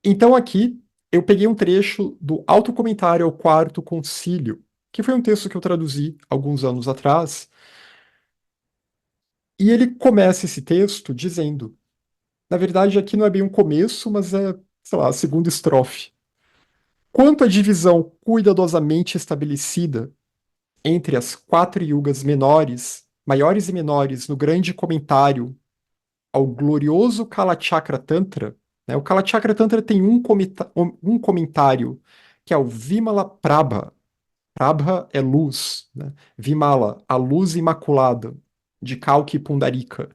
Então aqui eu peguei um trecho do Alto Comentário ao Quarto Concílio, que foi um texto que eu traduzi alguns anos atrás, e ele começa esse texto dizendo, na verdade aqui não é bem um começo, mas é, sei lá, a segunda estrofe. Quanto à divisão cuidadosamente estabelecida entre as quatro yugas menores, maiores e menores no grande comentário ao glorioso Kalachakra Tantra, né? O Kalachakra Tantra tem um comentário que é o Vimala Prabha. Prabha é luz, né? Vimala, a luz imaculada, de Kalki Pundarika.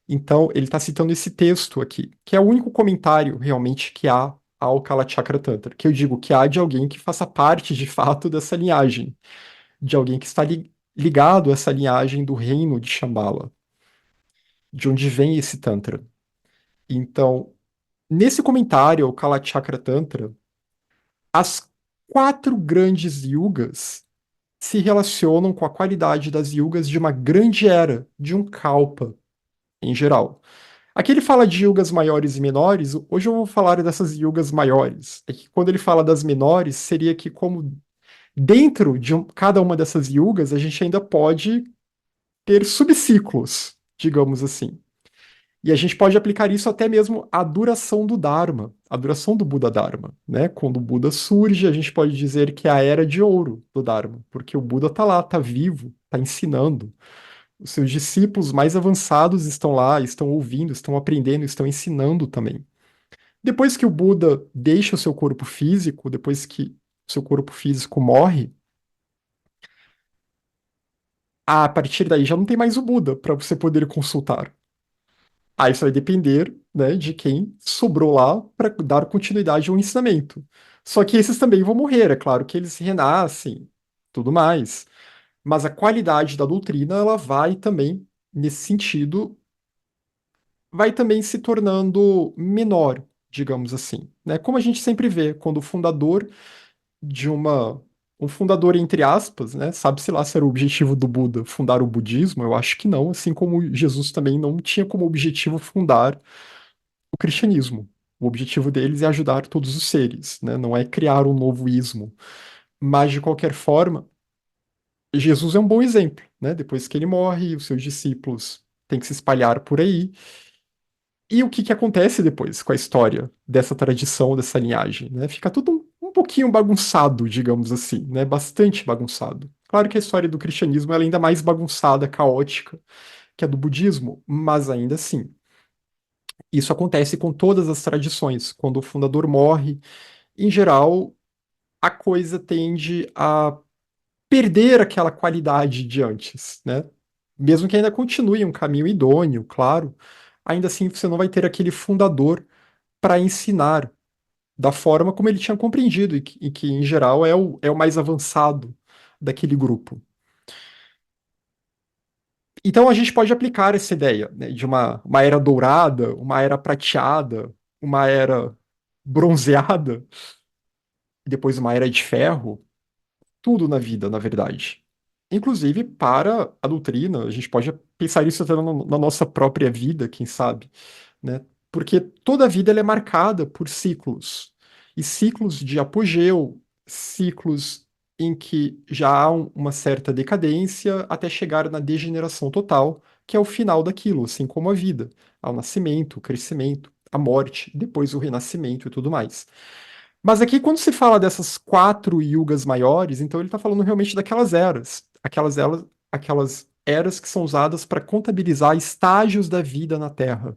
Então, ele está citando esse texto aqui, que é o único comentário realmente que há ao Kalachakra Tantra, que eu digo que há de alguém que faça parte de fato dessa linhagem, de alguém que está ligado a essa linhagem do reino de Shambhala, de onde vem esse Tantra. Então, nesse comentário ao Kalachakra Tantra, as quatro grandes yugas se relacionam com a qualidade das yugas de uma grande era, de um kalpa, em geral. Aqui ele fala de yugas maiores e menores, hoje eu vou falar dessas yugas maiores. É que quando ele fala das menores, seria que como dentro de cada uma dessas yugas, a gente ainda pode ter subciclos, digamos assim. E a gente pode aplicar isso até mesmo à duração do Dharma, a duração do Buda Dharma, né? Quando o Buda surge, a gente pode dizer que é a era de ouro do Dharma, porque o Buda está lá, está vivo, está ensinando. Os seus discípulos mais avançados estão lá, estão ouvindo, estão aprendendo, estão ensinando também. Depois que o Buda deixa o seu corpo físico, depois que o seu corpo físico morre, a partir daí já não tem mais o Buda para você poder consultar. Aí isso vai depender, né, de quem sobrou lá para dar continuidade ao ensinamento. Só que esses também vão morrer, é claro que eles renascem, tudo mais. Mas a qualidade da doutrina, ela vai também, nesse sentido, vai também se tornando menor, digamos assim, né? Como a gente sempre vê, quando o fundador de uma um fundador entre aspas, né? Sabe-se lá se era o objetivo do Buda fundar o budismo? Eu acho que não, assim como Jesus também não tinha como objetivo fundar o cristianismo. O objetivo deles é ajudar todos os seres, né? Não é criar um novo ismo. Mas, de qualquer forma, Jesus é um bom exemplo, né? Depois que ele morre, os seus discípulos têm que se espalhar por aí. E o que que acontece depois com a história dessa tradição, dessa linhagem, né? Fica tudo um pouquinho bagunçado, digamos assim, né? Bastante bagunçado. Claro que a história do cristianismo é ainda mais bagunçada, caótica que a do budismo, mas ainda assim. Isso acontece com todas as tradições. Quando o fundador morre, em geral, a coisa tende a perder aquela qualidade de antes, né? Mesmo que ainda continue um caminho idôneo, claro, ainda assim você não vai ter aquele fundador para ensinar da forma como ele tinha compreendido e que em geral, é o mais avançado daquele grupo. Então a gente pode aplicar essa ideia, né, de uma era dourada, uma era prateada, uma era bronzeada, e depois uma era de ferro, tudo na vida, na verdade. Inclusive para a doutrina, a gente pode pensar isso até na nossa própria vida, quem sabe, né? Porque toda a vida ela é marcada por ciclos, e ciclos de apogeu, ciclos em que já há uma certa decadência até chegar na degeneração total, que é o final daquilo, assim como a vida, ao nascimento, o crescimento, a morte, depois o renascimento e tudo mais. Mas aqui, quando se fala dessas quatro yugas maiores, então ele está falando realmente daquelas eras, aquelas eras que são usadas para contabilizar estágios da vida na Terra,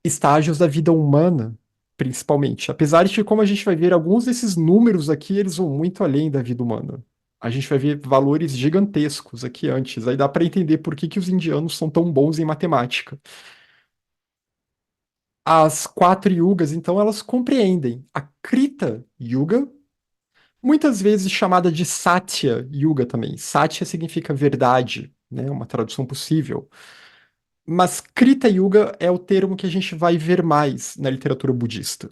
estágios da vida humana, principalmente. Apesar de que, como a gente vai ver, alguns desses números aqui, eles vão muito além da vida humana. A gente vai ver valores gigantescos aqui antes. Aí dá para entender por que que os indianos são tão bons em matemática. As quatro yugas, então, elas compreendem a Krita Yuga, muitas vezes chamada de Satya Yuga também. Satya significa verdade, né? Uma tradução possível. Mas Krita Yuga é o termo que a gente vai ver mais na literatura budista.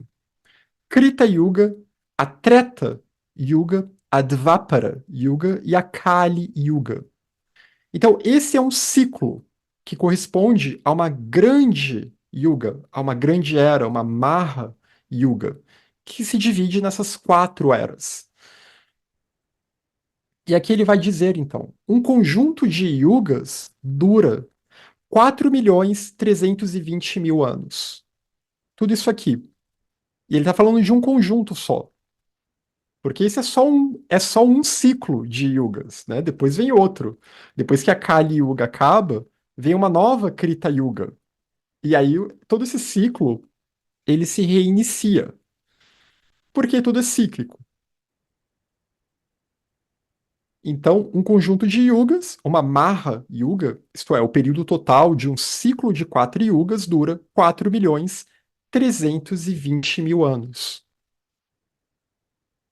Krita Yuga, a Treta Yuga, a Dvapara Yuga e a Kali Yuga. Então, esse é um ciclo que corresponde a uma grande Yuga, há uma grande era, uma Maha Yuga, que se divide nessas quatro eras. E aqui ele vai dizer, então, um conjunto de yugas dura 4.320.000 anos. Tudo isso aqui. E ele está falando de um conjunto só. Porque esse é só um ciclo de yugas, né? Depois vem outro. Depois que a Kali Yuga acaba, vem uma nova Krita Yuga. E aí todo esse ciclo, ele se reinicia. Porque tudo é cíclico. Então, um conjunto de yugas, uma Maha Yuga, isto é, o período total de um ciclo de quatro yugas dura 4.320.000 anos.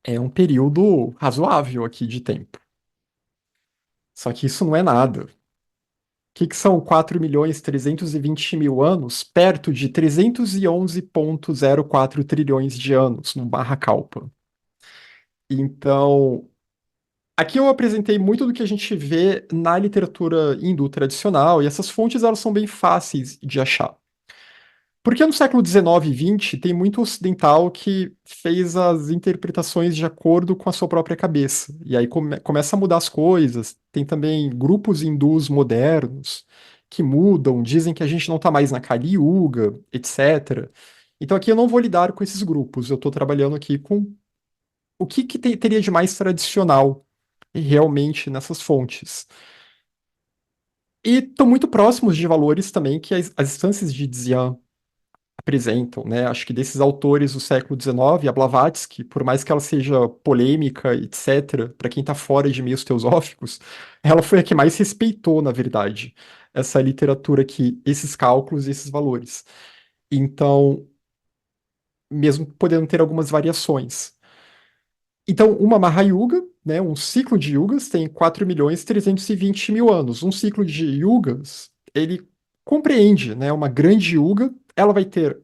É um período razoável aqui de tempo. Só que isso não é nada. O que são 4.320.000 anos perto de 311,04 trilhões de anos no Barra Kalpa? Então, aqui eu apresentei muito do que a gente vê na literatura hindu tradicional, e essas fontes elas são bem fáceis de achar. Porque no século XIX e XX tem muito ocidental que fez as interpretações de acordo com a sua própria cabeça. E aí começa a mudar as coisas. Tem também grupos hindus modernos que mudam, dizem que a gente não está mais na Kali Yuga, etc. Então aqui eu não vou lidar com esses grupos, eu estou trabalhando aqui com o que teria de mais tradicional realmente nessas fontes. E estão muito próximos de valores também que as instâncias de Dzyan apresentam, né? Acho que desses autores do século XIX, a Blavatsky, por mais que ela seja polêmica, etc., para quem está fora de meios teosóficos, ela foi a que mais respeitou, na verdade, essa literatura aqui, esses cálculos e esses valores. Então, mesmo podendo ter algumas variações. Então, uma Mahayuga, né, um ciclo de yugas, tem 4.320.000 anos. Um ciclo de yugas, ele compreende, né, uma grande yuga, ela vai ter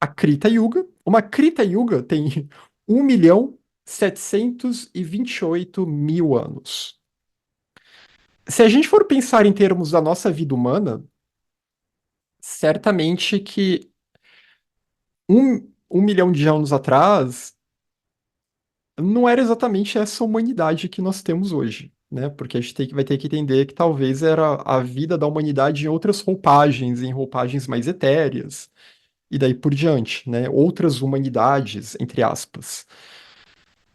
a Krita Yuga. Uma Krita Yuga tem 1.728.000 anos. Se a gente for pensar em termos da nossa vida humana, certamente que um milhão de anos atrás não era exatamente essa humanidade que nós temos hoje, né? Porque a gente vai ter que entender que talvez era a vida da humanidade em outras roupagens, em roupagens mais etéreas, e daí por diante, né? Outras humanidades, entre aspas.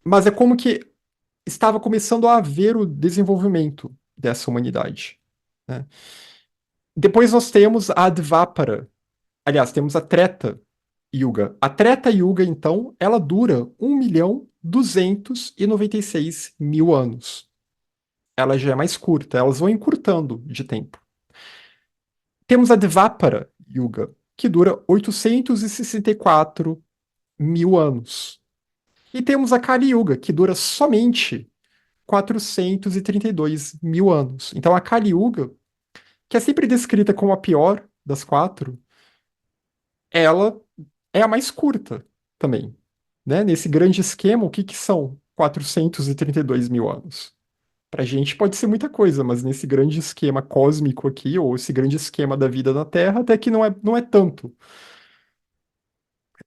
Mas é como que estava começando a haver o desenvolvimento dessa humanidade, né? Depois nós temos a Advapara, aliás, temos a Treta Yuga. A Treta Yuga, então, ela dura 1.296.000 anos. Ela já é mais curta, elas vão encurtando de tempo. Temos a Dvapara Yuga, que dura 864.000 anos. E temos a Kali Yuga, que dura somente 432.000 anos. Então a Kali Yuga, que é sempre descrita como a pior das quatro, ela é a mais curta também. Né? Nesse grande esquema, o que são 432.000 anos? Para a gente pode ser muita coisa, mas nesse grande esquema cósmico aqui, ou esse grande esquema da vida na Terra, até que não é tanto.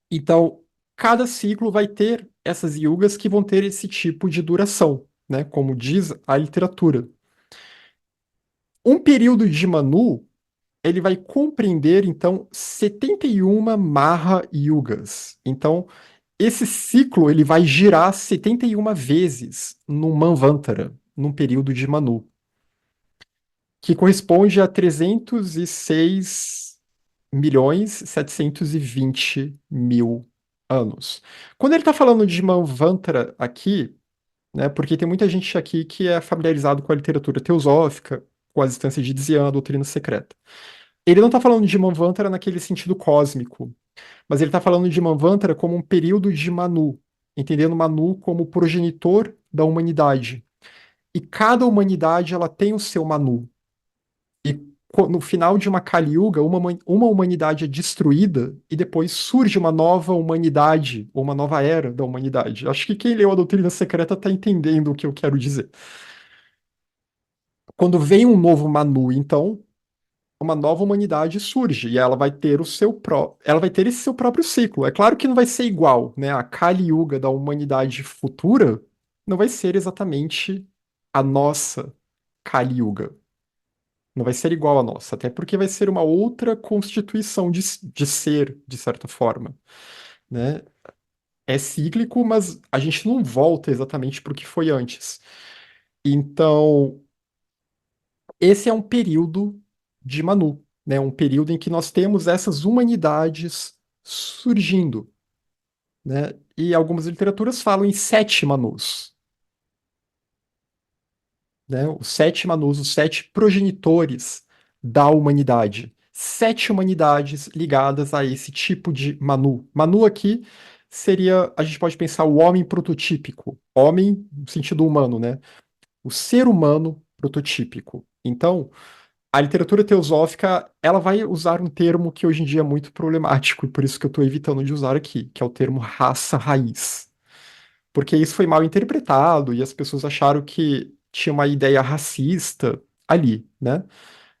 Então, cada ciclo vai ter essas yugas que vão ter esse tipo de duração, né? Como diz a literatura. Um período de Manu, ele vai compreender, então, 71 Maha Yugas. Então, esse ciclo, ele vai girar 71 vezes no Manvantara, num período de Manu, que corresponde a 306.720.000 anos. Quando ele está falando de Manvantara aqui, né, porque tem muita gente aqui que é familiarizado com a literatura teosófica, com as instâncias de Dzyan, a doutrina secreta. Ele não está falando de Manvantara naquele sentido cósmico, mas ele está falando de Manvantara como um período de Manu, entendendo Manu como progenitor da humanidade. E cada humanidade ela tem o seu Manu. E no final de uma Kali Yuga, uma humanidade é destruída e depois surge uma nova humanidade, ou uma nova era da humanidade. Acho que quem leu a Doutrina Secreta está entendendo o que eu quero dizer. Quando vem um novo Manu, então, uma nova humanidade surge e ela vai ter ela vai ter esse seu próprio ciclo. É claro que não vai ser igual, né? A Kali Yuga da humanidade futura não vai ser exatamente a nossa Kali Yuga. Não vai ser igual à nossa, até porque vai ser uma outra constituição de ser, de certa forma, né? É cíclico, mas a gente não volta exatamente para o que foi antes. Então, esse é um período de Manu, né? Um período em que nós temos essas humanidades surgindo, né? E algumas literaturas falam em sete Manus, né? Os sete Manus, os sete progenitores da humanidade. Sete humanidades ligadas a esse tipo de Manu. Manu aqui seria, a gente pode pensar o homem prototípico, homem no sentido humano, né? O ser humano prototípico. Então, a literatura teosófica, ela vai usar um termo que hoje em dia é muito problemático, e por isso que eu estou evitando de usar aqui, que é o termo raça raiz. Porque isso foi mal interpretado e as pessoas acharam que tinha uma ideia racista ali, né?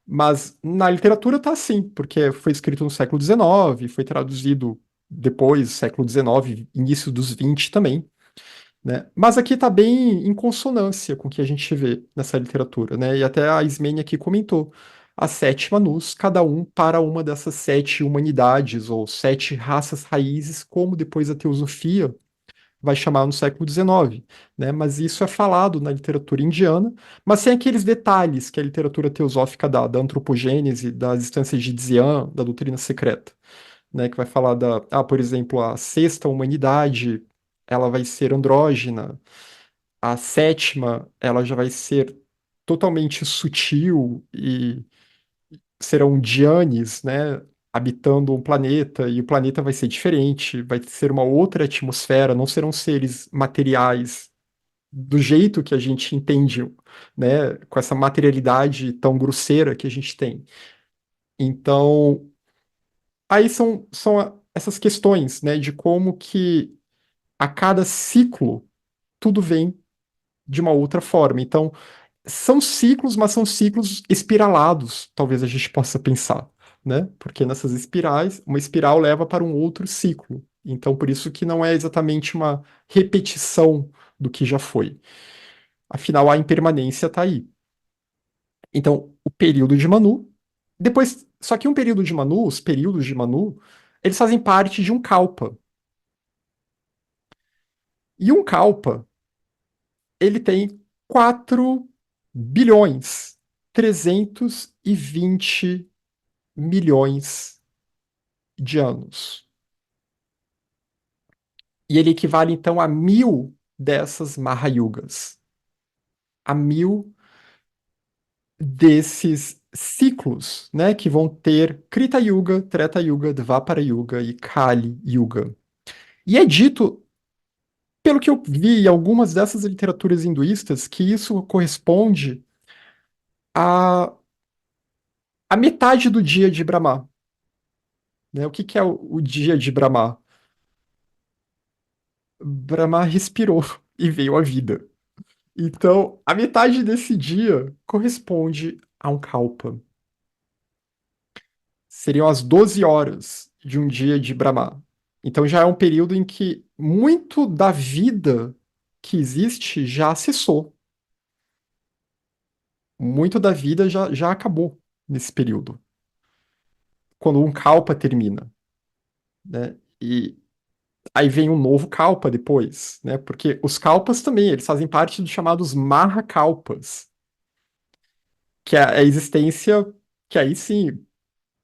Mas na literatura tá assim, porque foi escrito no século XIX, foi traduzido depois, século XIX, início dos 20 também, né? Mas aqui está bem em consonância com o que a gente vê nessa literatura, né? E até a Ismênia aqui comentou as sete Manus, cada um para uma dessas sete humanidades ou sete raças raízes, como depois a teosofia vai chamar no século XIX, né? Mas isso é falado na literatura indiana, mas sem aqueles detalhes que a literatura teosófica dá, da antropogênese, das instâncias de Dzian, da doutrina secreta, né, que vai falar por exemplo, a sexta humanidade, ela vai ser andrógina, a sétima, ela já vai ser totalmente sutil e serão Dianes, né, habitando um planeta, e o planeta vai ser diferente, vai ser uma outra atmosfera, não serão seres materiais do jeito que a gente entende, né, com essa materialidade tão grosseira que a gente tem. Então, aí essas questões, né, de como que a cada ciclo tudo vem de uma outra forma. Então, são ciclos, mas são ciclos espiralados, talvez a gente possa pensar, né? Porque nessas espirais, uma espiral leva para um outro ciclo. Então, por isso que não é exatamente uma repetição do que já foi. Afinal, a impermanência está aí. Então, o período de Manu, depois, só que um período de Manu, os períodos de Manu, eles fazem parte de um Kalpa. E um Kalpa, ele tem 4.320 milhões de anos. E ele equivale, então, a 1.000 dessas Mahayugas. A 1.000 desses ciclos, né, que vão ter Krita Yuga, Treta Yuga, Dvapara Yuga e Kali Yuga. E é dito, pelo que eu vi em algumas dessas literaturas hinduístas, que isso corresponde a metade do dia de Brahma. Né? O que que é o dia de Brahma? Brahma respirou e veio a vida. Então, a metade desse dia corresponde a um kalpa. Seriam as 12 horas de um dia de Brahma. Então já é um período em que muito da vida que existe já cessou. Muito da vida já acabou nesse período, quando um kalpa termina, né? E aí vem um novo kalpa depois, né? Porque os kalpas também, eles fazem parte dos chamados Mahakalpas, que é a existência, que aí sim,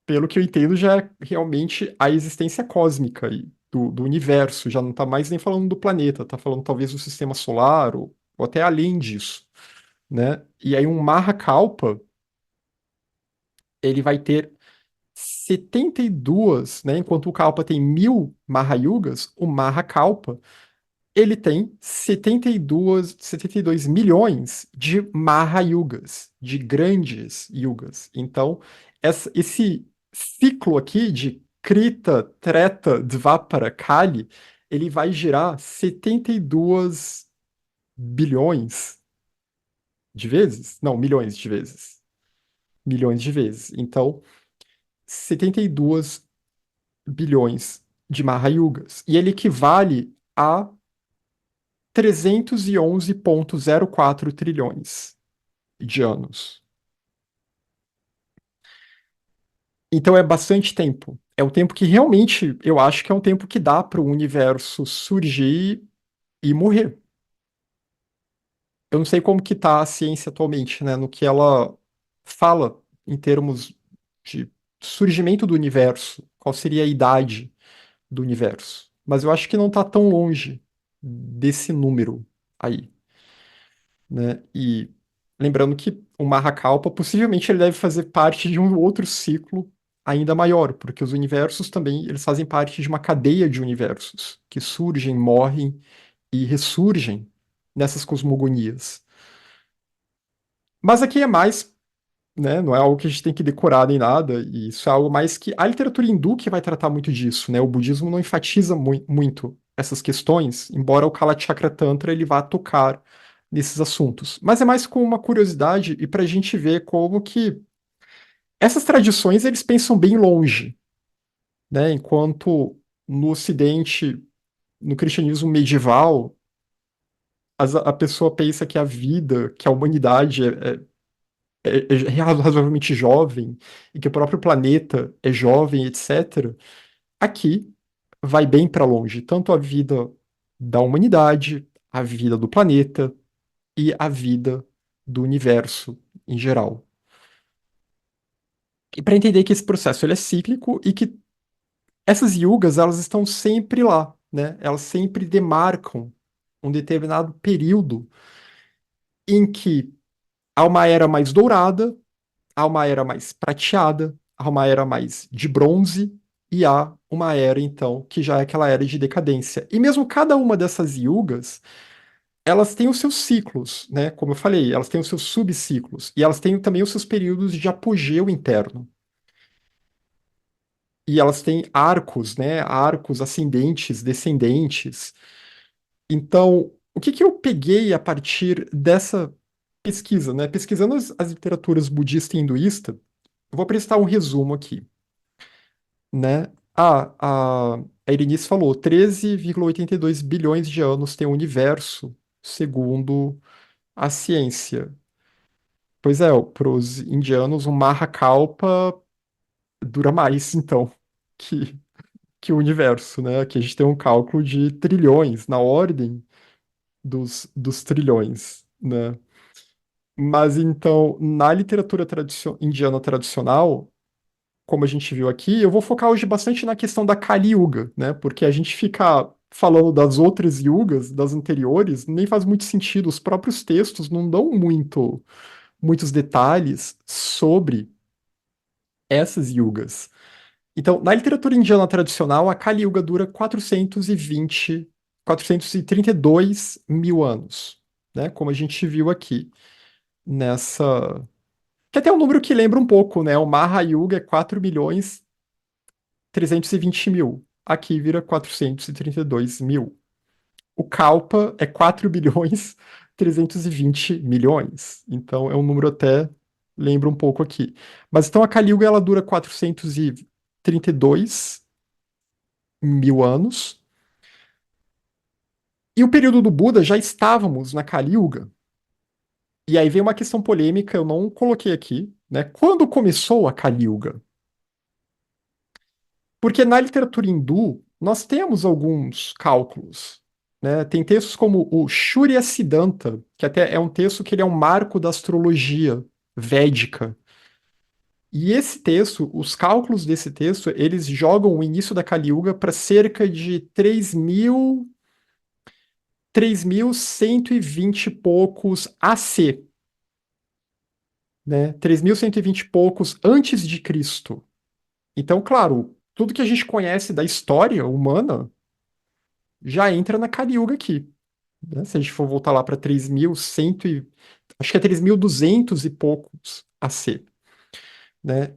pelo que eu entendo, já é realmente a existência cósmica do universo, já não está mais nem falando do planeta, está falando talvez do sistema solar ou até além disso, né? E aí um Mahakalpa, ele vai ter 72, né? Enquanto o Kalpa tem 1.000 Mahayugas, o Mahakalpa ele tem 72 milhões de Mahayugas, de grandes yugas. Então, esse ciclo aqui de Krita, Treta, Dvapara, Kali, ele vai girar 72 bilhões de vezes? Não, milhões de vezes. milhões de vezes. Então, 72 bilhões de Mahayugas. E ele equivale a 311,04 trilhões de anos. Então é bastante tempo. É um tempo que realmente eu acho que é um tempo que dá para o universo surgir e morrer. Eu não sei como que está a ciência atualmente, né, no que ela fala em termos de surgimento do universo, qual seria a idade do universo. Mas eu acho que não está tão longe desse número aí, né? E lembrando que o Mahakalpa possivelmente ele deve fazer parte de um outro ciclo ainda maior, porque os universos também eles fazem parte de uma cadeia de universos que surgem, morrem e ressurgem nessas cosmogonias. Mas aqui é mais, né, não é algo que a gente tem que decorar nem nada, e isso é algo mais que a literatura hindu que vai tratar muito disso, né? O budismo não enfatiza muito essas questões, embora o Kalachakra Tantra ele vá tocar nesses assuntos. Mas é mais com uma curiosidade e para a gente ver como que essas tradições eles pensam bem longe, né? Enquanto no Ocidente, no cristianismo medieval, a pessoa pensa que a vida, que a humanidade é razoavelmente jovem e que o próprio planeta é jovem, etc., aqui vai bem para longe, tanto a vida da humanidade, a vida do planeta e a vida do universo em geral. E para entender que esse processo ele é cíclico e que essas yugas elas estão sempre lá, né? Elas sempre demarcam um determinado período em que há uma era mais dourada, há uma era mais prateada, há uma era mais de bronze e há uma era, então, que já é aquela era de decadência. E mesmo cada uma dessas yugas, elas têm os seus ciclos, né? Como eu falei, elas têm os seus subciclos e elas têm também os seus períodos de apogeu interno. E elas têm arcos, né? Arcos ascendentes, descendentes. Então, o que que eu peguei a partir dessa pesquisa, né? Pesquisando as literaturas budista e hinduísta, eu vou prestar um resumo aqui, né? A Irinice falou, 13,82 bilhões de anos tem o universo, segundo a ciência. Pois é, para os indianos, o Mahakalpa dura mais, então, que, que o universo, né? Aqui a gente tem um cálculo de trilhões, na ordem dos trilhões, né? Mas então, na literatura indiana tradicional, como a gente viu aqui, eu vou focar hoje bastante na questão da Kali Yuga, né? Porque a gente fica falando das outras yugas, das anteriores, nem faz muito sentido. Os próprios textos não dão muitos detalhes sobre essas yugas. Então, na literatura indiana tradicional, a Kali Yuga dura 432 mil anos, né? Como a gente viu aqui nessa. Que até é um número que lembra um pouco, né? O Mahayuga é 4.320.000. Aqui vira 432 mil. O Kalpa é 4.320 milhões. Então é um número até lembra um pouco aqui. Mas então a Kali Yuga ela dura 432 mil anos. E o período do Buda já estávamos na Kali Yuga. E aí vem uma questão polêmica, eu não coloquei aqui, né? Quando começou a Kali Yuga? Porque na literatura hindu, nós temos alguns cálculos, né? Tem textos como o Shurya Siddhanta, que até é um texto que ele é um marco da astrologia védica. E esse texto, os cálculos desse texto, eles jogam o início da Kali Yuga para cerca de 3.120 e poucos AC, né? 3.120 e poucos antes de Cristo. Então, claro, tudo que a gente conhece da história humana já entra na Kali Yuga aqui, né? Se a gente for voltar lá para 3.100 acho que é 3.200 e poucos AC, né?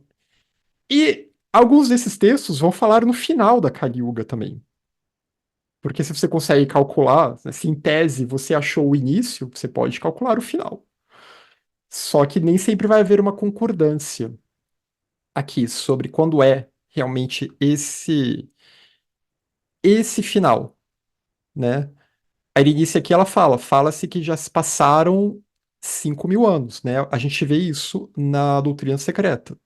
E alguns desses textos vão falar no final da Kali Yuga também. Porque se você consegue calcular, né, se em tese você achou o início, você pode calcular o final. Só que nem sempre vai haver uma concordância aqui sobre quando é realmente esse final, né? A Erenice aqui ela fala-se que já se passaram 5.000 anos, né? A gente vê isso na doutrina secreta.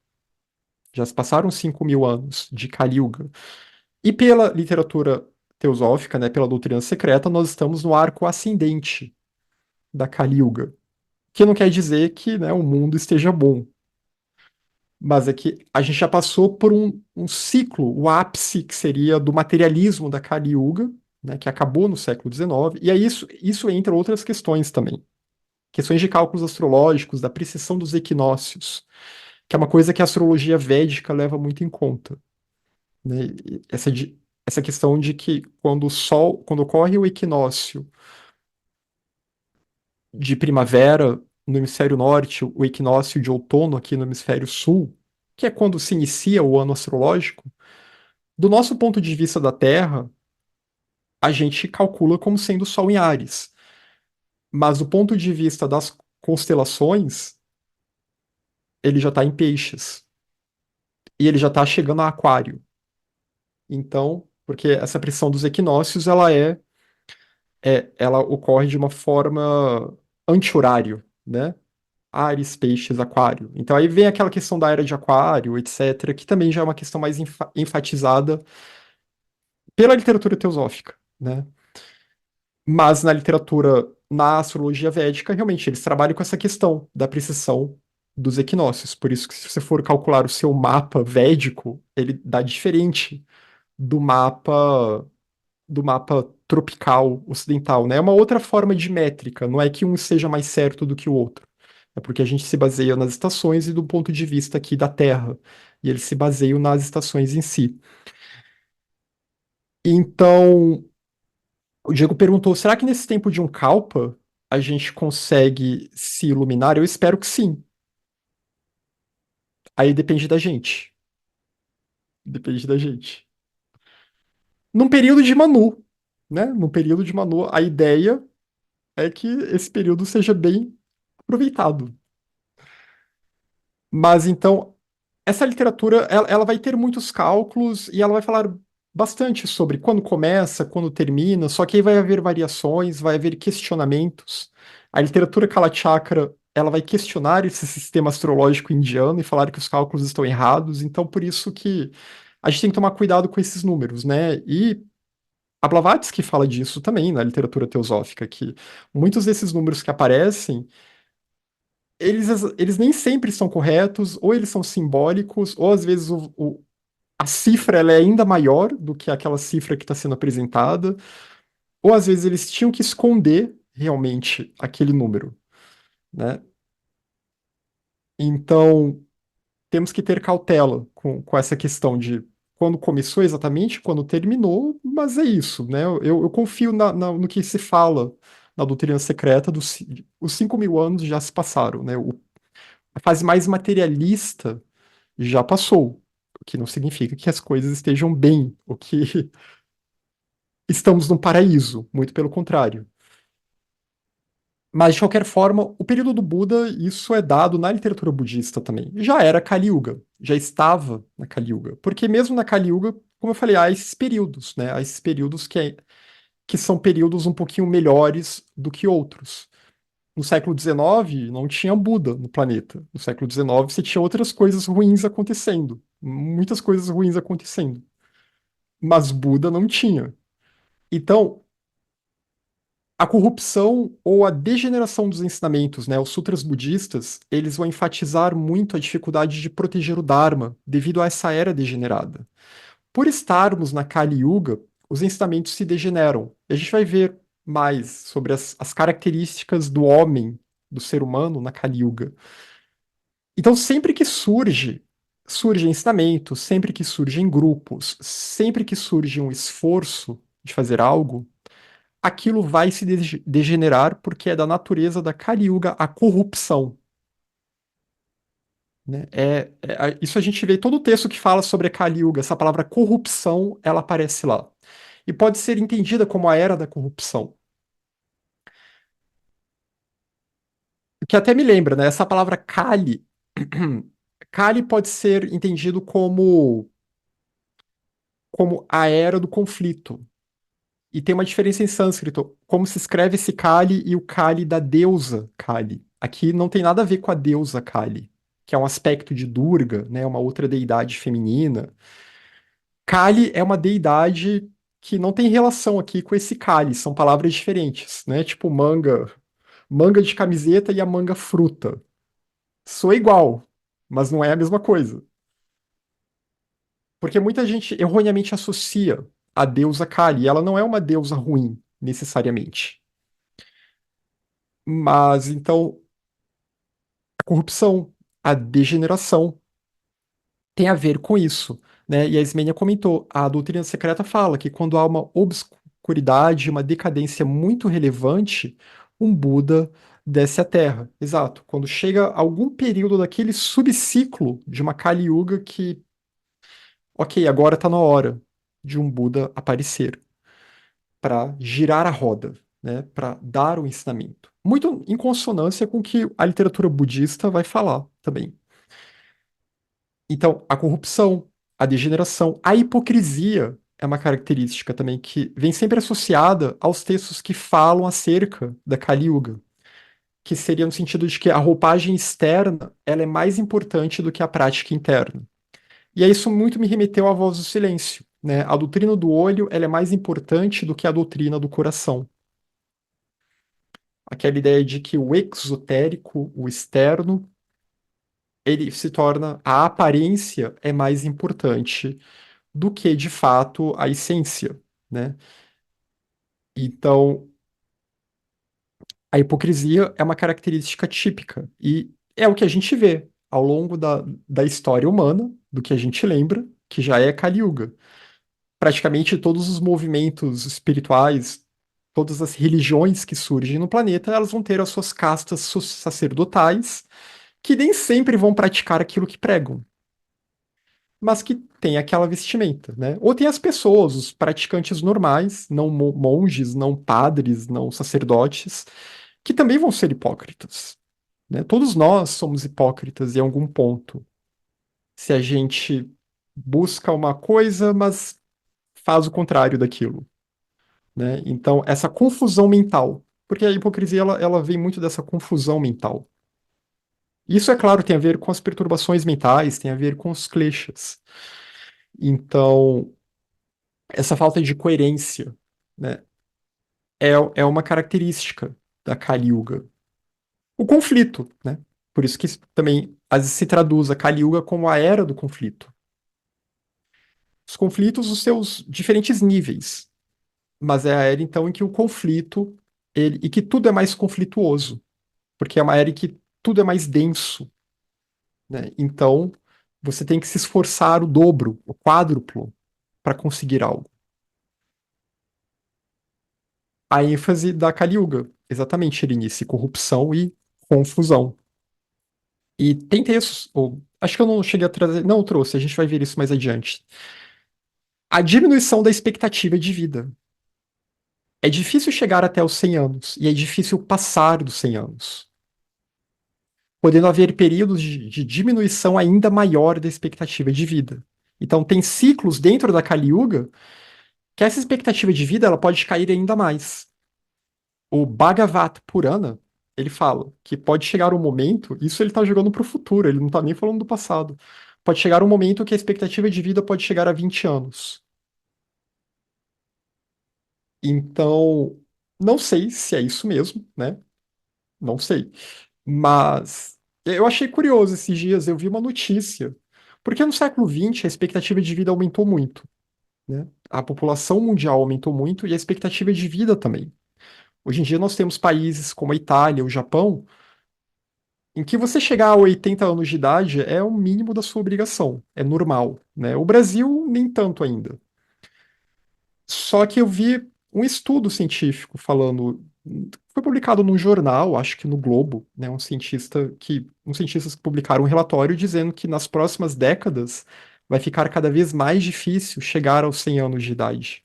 Já se passaram 5.000 anos de Kali Yuga. E pela literatura teosófica, né, pela doutrina secreta, nós estamos no arco ascendente da Kali Yuga. Que não quer dizer que, né, o mundo esteja bom, mas é que a gente já passou por um ciclo, o ápice que seria do materialismo da Kali Yuga, né, que acabou no século XIX, e aí isso entra outras questões também. Questões de cálculos astrológicos, da precessão dos equinócios, que é uma coisa que a astrologia védica leva muito em conta, né? E essa questão de que quando o Sol, quando ocorre o equinócio de primavera no hemisfério norte, o equinócio de outono aqui no hemisfério sul, que é quando se inicia o ano astrológico, do nosso ponto de vista da Terra, a gente calcula como sendo o Sol em Áries. Mas do ponto de vista das constelações, ele já está em Peixes. E ele já está chegando a Aquário. Então, porque essa pressão dos equinócios, ela ocorre de uma forma anti-horário, né? Áries, Peixes, Aquário. Então aí vem aquela questão da era de Aquário, etc., que também já é uma questão mais enfatizada pela literatura teosófica, né? Mas na literatura, na astrologia védica, realmente eles trabalham com essa questão da precessão dos equinócios. Por isso que se você for calcular o seu mapa védico, ele dá diferente do mapa tropical ocidental, né? É uma outra forma de métrica, não é que um seja mais certo do que o outro. É porque a gente se baseia nas estações e do ponto de vista aqui da Terra. E eles se baseiam nas estações em si. Então, o Diego perguntou: será que nesse tempo de um Kalpa a gente consegue se iluminar? Eu espero que sim. Aí depende da gente. Depende da gente. Num período de Manu, né? Num período de Manu, a ideia é que esse período seja bem aproveitado. Mas então, essa literatura, ela vai ter muitos cálculos e ela vai falar bastante sobre quando começa, quando termina, só que aí vai haver variações, vai haver questionamentos. A literatura Kalachakra, ela vai questionar esse sistema astrológico indiano e falar que os cálculos estão errados, então por isso que a gente tem que tomar cuidado com esses números, né? E a Blavatsky fala disso também na literatura teosófica, que muitos desses números que aparecem eles, eles nem sempre são corretos, ou eles são simbólicos, ou às vezes a cifra ela é ainda maior do que aquela cifra que está sendo apresentada, ou às vezes eles tinham que esconder realmente aquele número, né? Então, temos que ter cautela com essa questão de quando começou exatamente, quando terminou, mas é isso, né? Eu confio no que se fala na doutrina secreta, os 5.000 anos já se passaram, né? A fase mais materialista já passou, o que não significa que as coisas estejam bem, o que estamos no paraíso, muito pelo contrário. Mas, de qualquer forma, o período do Buda, isso é dado na literatura budista também. Já era Kali Yuga, já estava na Kali Yuga. Porque mesmo na Kali Yuga, como eu falei, há esses períodos, né? Há esses períodos que são períodos um pouquinho melhores do que outros. No século XIX, não tinha Buda no planeta. No século XIX, você tinha outras coisas ruins acontecendo. Muitas coisas ruins acontecendo. Mas Buda não tinha. Então, a corrupção ou a degeneração dos ensinamentos, né, os sutras budistas, eles vão enfatizar muito a dificuldade de proteger o Dharma devido a essa era degenerada. Por estarmos na Kali Yuga, os ensinamentos se degeneram. E a gente vai ver mais sobre as características do homem, do ser humano na Kali Yuga. Então, sempre que surge ensinamento, sempre que surgem grupos, sempre que surge um esforço de fazer algo, aquilo vai se degenerar porque é da natureza da Kali Yuga a corrupção, né? Isso a gente vê todo o texto que fala sobre a Kali Yuga, essa palavra corrupção, ela aparece lá. E pode ser entendida como a era da corrupção. Que até me lembra, né? Essa palavra Kali, Kali pode ser entendido como a era do conflito. E tem uma diferença em sânscrito, como se escreve esse Kali e o Kali da deusa Kali. Aqui não tem nada a ver com a deusa Kali, que é um aspecto de Durga, né, uma outra deidade feminina. Kali é uma deidade que não tem relação aqui com esse Kali, são palavras diferentes, né? Tipo manga de camiseta e a manga fruta. Soa igual, mas não é a mesma coisa. Porque muita gente erroneamente associa a deusa Kali, e ela não é uma deusa ruim, necessariamente. Mas então a corrupção, a degeneração tem a ver com isso, né? E a Ismênia comentou, a doutrina secreta fala que quando há uma obscuridade, uma decadência muito relevante, um Buda desce à Terra. Exato. Quando chega algum período daquele subciclo de uma Kali Yuga que, ok, agora está na hora de um Buda aparecer para girar a roda, né? Para dar o ensinamento. Muito em consonância com o que a literatura budista vai falar também. Então, a corrupção, a degeneração, a hipocrisia é uma característica também que vem sempre associada aos textos que falam acerca da Kali Yuga, que seria no sentido de que a roupagem externa ela é mais importante do que a prática interna. E aí isso muito me remeteu à voz do silêncio, né? A doutrina do olho ela é mais importante do que a doutrina do coração. Aquela ideia de que o exotérico, o externo, ele se torna, a aparência é mais importante do que de fato a essência, né? Então, a hipocrisia é uma característica típica e é o que a gente vê ao longo da história humana, do que a gente lembra, que já é Kali Yuga. Praticamente todos os movimentos espirituais, todas as religiões que surgem no planeta, elas vão ter as suas castas sacerdotais, que nem sempre vão praticar aquilo que pregam, mas que tem aquela vestimenta, né? Ou tem as pessoas, os praticantes normais, não monges, não padres, não sacerdotes, que também vão ser hipócritas, né? Todos nós somos hipócritas em algum ponto. Se a gente busca uma coisa, mas faz o contrário daquilo, né? Então, essa confusão mental, porque a hipocrisia ela vem muito dessa confusão mental. Isso, é claro, tem a ver com as perturbações mentais, tem a ver com os kleshas. Então, essa falta de coerência, né, é uma característica da Kali Yuga. O conflito, né? Por isso que também às vezes se traduz a Kali Yuga como a era do conflito. Os conflitos, os seus diferentes níveis, mas é a era então em que o conflito e que tudo é mais conflituoso, porque é uma era em que tudo é mais denso, né? Então você tem que se esforçar o dobro, o quádruplo para conseguir algo. A ênfase da Kali Yuga, exatamente, Erinice, corrupção e confusão. E tem textos, ou acho que eu não cheguei a trazer, não trouxe, a gente vai ver isso mais adiante. A diminuição da expectativa de vida. É difícil chegar até os 100 anos, e é difícil passar dos 100 anos, podendo haver períodos de diminuição ainda maior da expectativa de vida. Então, tem ciclos dentro da Kali Yuga que essa expectativa de vida ela pode cair ainda mais. O Bhagavata Purana, ele fala que pode chegar um momento, isso ele está jogando para o futuro, ele não está nem falando do passado. Pode chegar um momento que a expectativa de vida pode chegar a 20 anos. Então, não sei se é isso mesmo, né? Não sei. Mas eu achei curioso esses dias, eu vi uma notícia. Porque no século XX a expectativa de vida aumentou muito, né? A população mundial aumentou muito e a expectativa de vida também. Hoje em dia nós temos países como a Itália, o Japão, em que você chegar a 80 anos de idade é o mínimo da sua obrigação, é normal, né? O Brasil nem tanto ainda. Só que eu vi um estudo científico falando, foi publicado num jornal, acho que no Globo, né, uns cientistas que publicaram um relatório dizendo que nas próximas décadas vai ficar cada vez mais difícil chegar aos 100 anos de idade.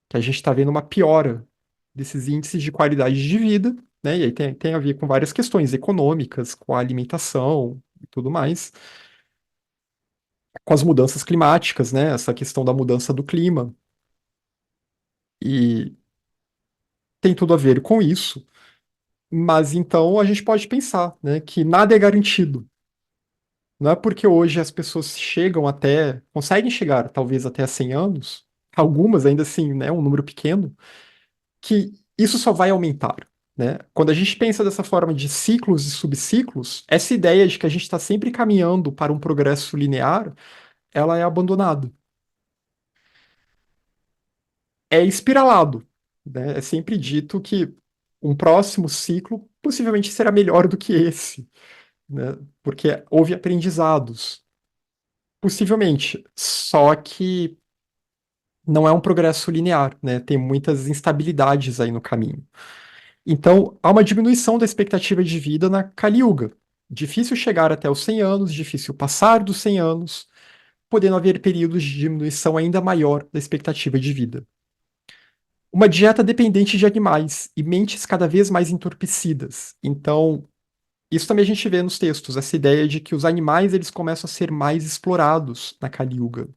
Que a gente está vendo uma piora desses índices de qualidade de vida, né? E aí tem a ver com várias questões econômicas, com a alimentação e tudo mais, com as mudanças climáticas, né? Essa questão da mudança do clima. E tem tudo a ver com isso. Mas então a gente pode pensar, né, que nada é garantido. Não é porque hoje as pessoas chegam até, conseguem chegar talvez até 100 anos, algumas ainda assim, né, um número pequeno, que isso só vai aumentar, né? Quando a gente pensa dessa forma de ciclos e subciclos, essa ideia de que a gente está sempre caminhando para um progresso linear, ela é abandonada. É espiralado, né? É sempre dito que um próximo ciclo possivelmente será melhor do que esse, né? Porque houve aprendizados. Possivelmente. Só que não é um progresso linear, né? Tem muitas instabilidades aí no caminho. Então, há uma diminuição da expectativa de vida na Kali Yuga. Difícil chegar até os 100 anos, difícil passar dos 100 anos, podendo haver períodos de diminuição ainda maior da expectativa de vida. Uma dieta dependente de animais e mentes cada vez mais entorpecidas. Então, isso também a gente vê nos textos, essa ideia de que os animais eles começam a ser mais explorados na Kali Yuga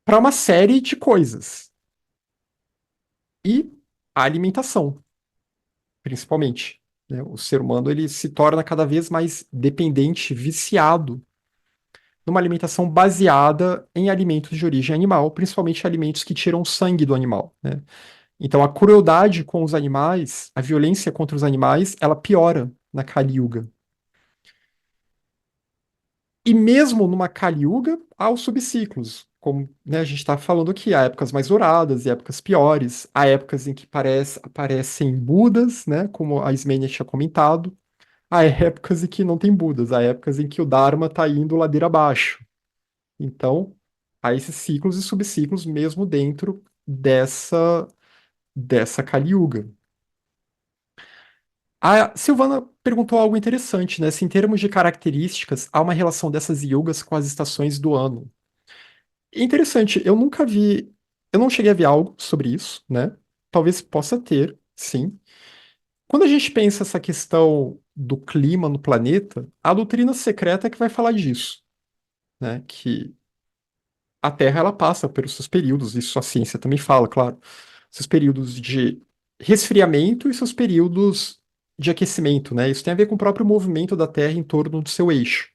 para uma série de coisas. E a alimentação, principalmente, né? O ser humano ele se torna cada vez mais dependente, viciado numa alimentação baseada em alimentos de origem animal, principalmente alimentos que tiram o sangue do animal, né? Então a crueldade com os animais, a violência contra os animais, ela piora na Kali Yuga. E mesmo numa Kali Yuga, há os subciclos. Como, né, a gente está falando aqui, há épocas mais douradas e épocas piores. Há épocas em que aparecem Budas, né, como a Ismênia tinha comentado. Há épocas em que não tem Budas. Há épocas em que o Dharma está indo ladeira abaixo. Então, há esses ciclos e subciclos mesmo dentro dessa Kali Yuga. A Silvana perguntou algo interessante, né? Se em termos de características, há uma relação dessas yugas com as estações do ano. É interessante, eu não cheguei a ver algo sobre isso, né? Talvez possa ter, sim. Quando a gente pensa essa questão do clima no planeta, a doutrina secreta é que vai falar disso, né? Que a Terra ela passa pelos seus períodos, isso a ciência também fala, claro, seus períodos de resfriamento e seus períodos de aquecimento, né? Isso tem a ver com o próprio movimento da Terra em torno do seu eixo.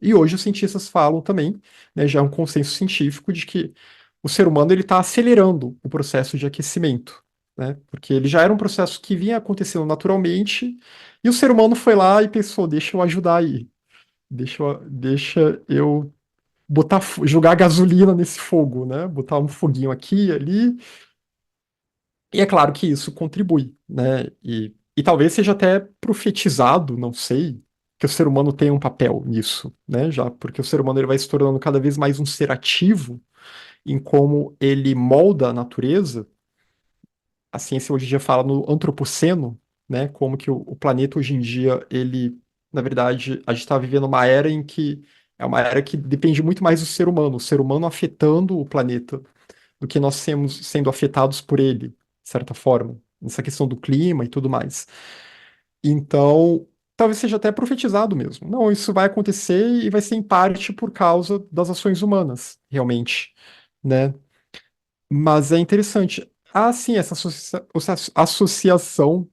E hoje os cientistas falam também, né, já é um consenso científico de que o ser humano ele está acelerando o processo de aquecimento, né? Porque ele já era um processo que vinha acontecendo naturalmente e o ser humano foi lá e pensou, deixa eu ajudar aí, deixa eu jogar gasolina nesse fogo, né? Botar um foguinho aqui, e ali. E é claro que isso contribui, né? E talvez seja até profetizado, não sei, que o ser humano tenha um papel nisso, né? Já porque o ser humano ele vai se tornando cada vez mais um ser ativo em como ele molda a natureza. A ciência hoje em dia fala no antropoceno, né? Como que o planeta hoje em dia, ele, na verdade, a gente está vivendo uma era em que é uma era que depende muito mais do ser humano, o ser humano afetando o planeta do que nós sendo afetados por ele, de certa forma, nessa questão do clima e tudo mais. Então, talvez seja até profetizado mesmo. Não, isso vai acontecer e vai ser em parte por causa das ações humanas, realmente, né? Mas é interessante. Ah, sim, essa associação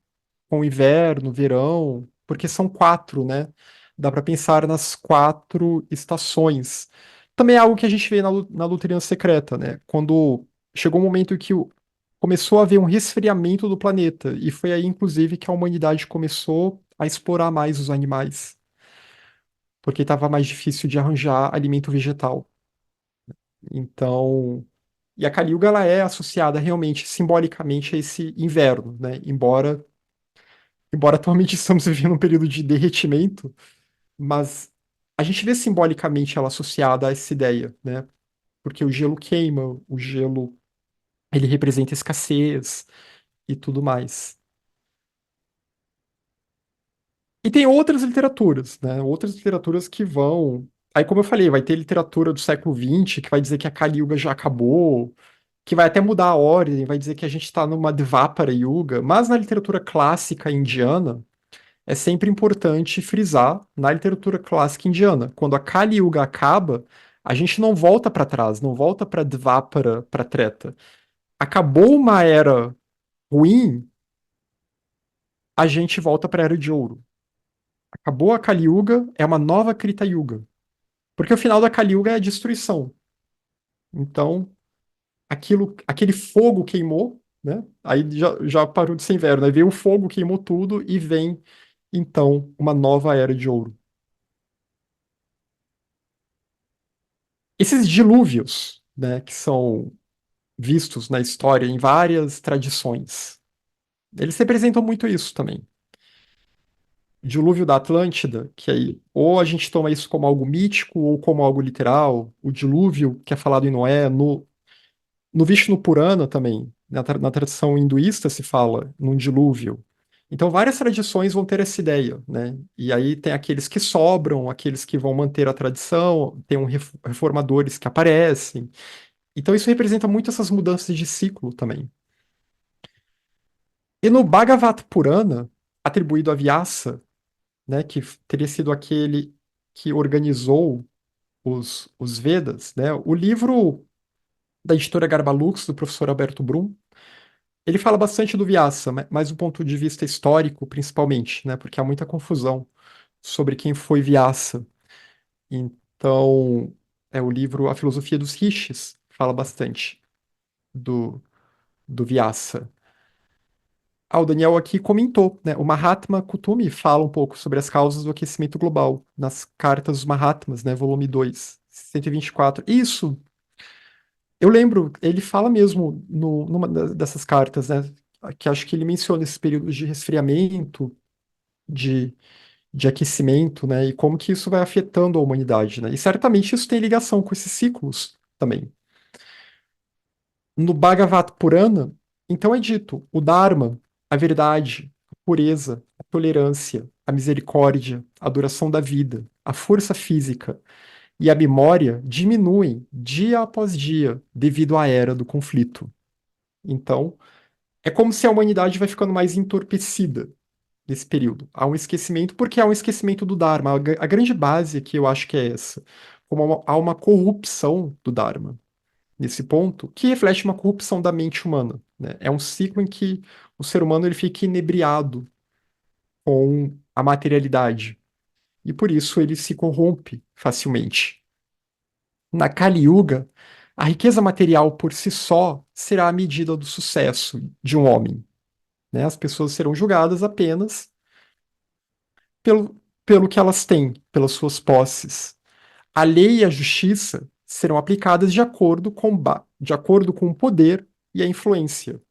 com inverno, verão, porque são quatro, né? Dá para pensar nas quatro estações. Também é algo que a gente vê na doutrina secreta, né? Quando chegou um momento em que começou a haver um resfriamento do planeta, e foi aí, inclusive, que a humanidade começou a explorar mais os animais, porque estava mais difícil de arranjar alimento vegetal. Então, e a Kali-yuga, ela é associada realmente, simbolicamente, a esse inverno, né? Embora atualmente estamos vivendo um período de derretimento, mas a gente vê simbolicamente ela associada a essa ideia, né? Porque o gelo queima, o gelo ele representa escassez e tudo mais. E tem outras literaturas, né? Outras literaturas que vão. Aí, como eu falei, vai ter literatura do século XX que vai dizer que a Kali Yuga já acabou, que vai até mudar a ordem, vai dizer que a gente está numa Dvapara Yuga, mas na literatura clássica indiana, é sempre importante frisar na literatura clássica indiana, quando a Kali Yuga acaba, a gente não volta para trás, não volta para Dvapara, para Treta. Acabou uma era ruim, a gente volta para a Era de Ouro. Acabou a Kali Yuga, é uma nova Krita Yuga. Porque o final da Kali Yuga é a destruição. Então, aquele fogo queimou, né? Aí já parou de ser inverno. Aí veio o fogo, queimou tudo e vem, então, uma nova Era de Ouro. Esses dilúvios, né, que são vistos na história em várias tradições, eles representam muito isso também. O dilúvio da Atlântida, que aí ou a gente toma isso como algo mítico ou como algo literal. O dilúvio, que é falado em Noé, no Vishnu Purana também, na tradição hinduísta se fala num dilúvio. Então várias tradições vão ter essa ideia, né? E aí tem aqueles que sobram, aqueles que vão manter a tradição, tem reformadores que aparecem. Então isso representa muito essas mudanças de ciclo também. E no Bhagavata Purana, atribuído a Vyasa, né, que teria sido aquele que organizou os Vedas, né? O livro da editora Garbalux, do professor Alberto Brum, ele fala bastante do Vyasa, mas do ponto de vista histórico, principalmente, né? Porque há muita confusão sobre quem foi Vyasa. Então, é o livro A Filosofia dos Rishis fala bastante do, do Vyasa. Ah, o Daniel aqui comentou, né? O Mahatma Kutumi fala um pouco sobre as causas do aquecimento global nas Cartas dos Mahatmas, né? Volume 2, 124. Isso, eu lembro, ele fala mesmo numa dessas cartas, né? Que acho que ele menciona esses períodos de resfriamento, de, de aquecimento, né? E como que isso vai afetando a humanidade, né? E certamente isso tem ligação com esses ciclos também. No Bhagavata Purana, então é dito: o Dharma, a verdade, a pureza, a tolerância, a misericórdia, a duração da vida, a força física e a memória diminuem dia após dia devido à era do conflito. Então, é como se a humanidade vai ficando mais entorpecida nesse período. Há um esquecimento, porque há um esquecimento do Dharma. A grande base que eu acho que é essa. Como há uma corrupção do Dharma nesse ponto, que reflete uma corrupção da mente humana, né? É um ciclo em que o ser humano ele fica inebriado com a materialidade e por isso ele se corrompe facilmente. Na Kali Yuga, a riqueza material por si só será a medida do sucesso de um homem, né? As pessoas serão julgadas apenas pelo que elas têm, pelas suas posses. A lei e a justiça serão aplicadas de acordo com o poder e a influência.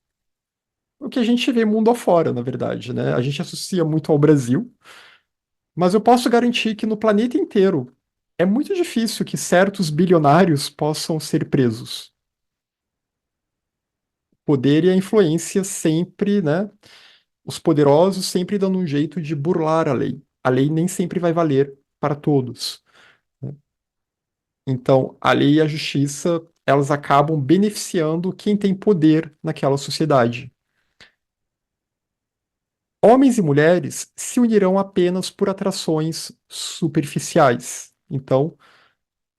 O que a gente vê mundo afora, na verdade, né? A gente associa muito ao Brasil, mas eu posso garantir que no planeta inteiro é muito difícil que certos bilionários possam ser presos. O poder e a influência sempre, né? Os poderosos sempre dando um jeito de burlar a lei. A lei nem sempre vai valer para todos, né? Então, a lei e a justiça, elas acabam beneficiando quem tem poder naquela sociedade. Homens e mulheres se unirão apenas por atrações superficiais. Então,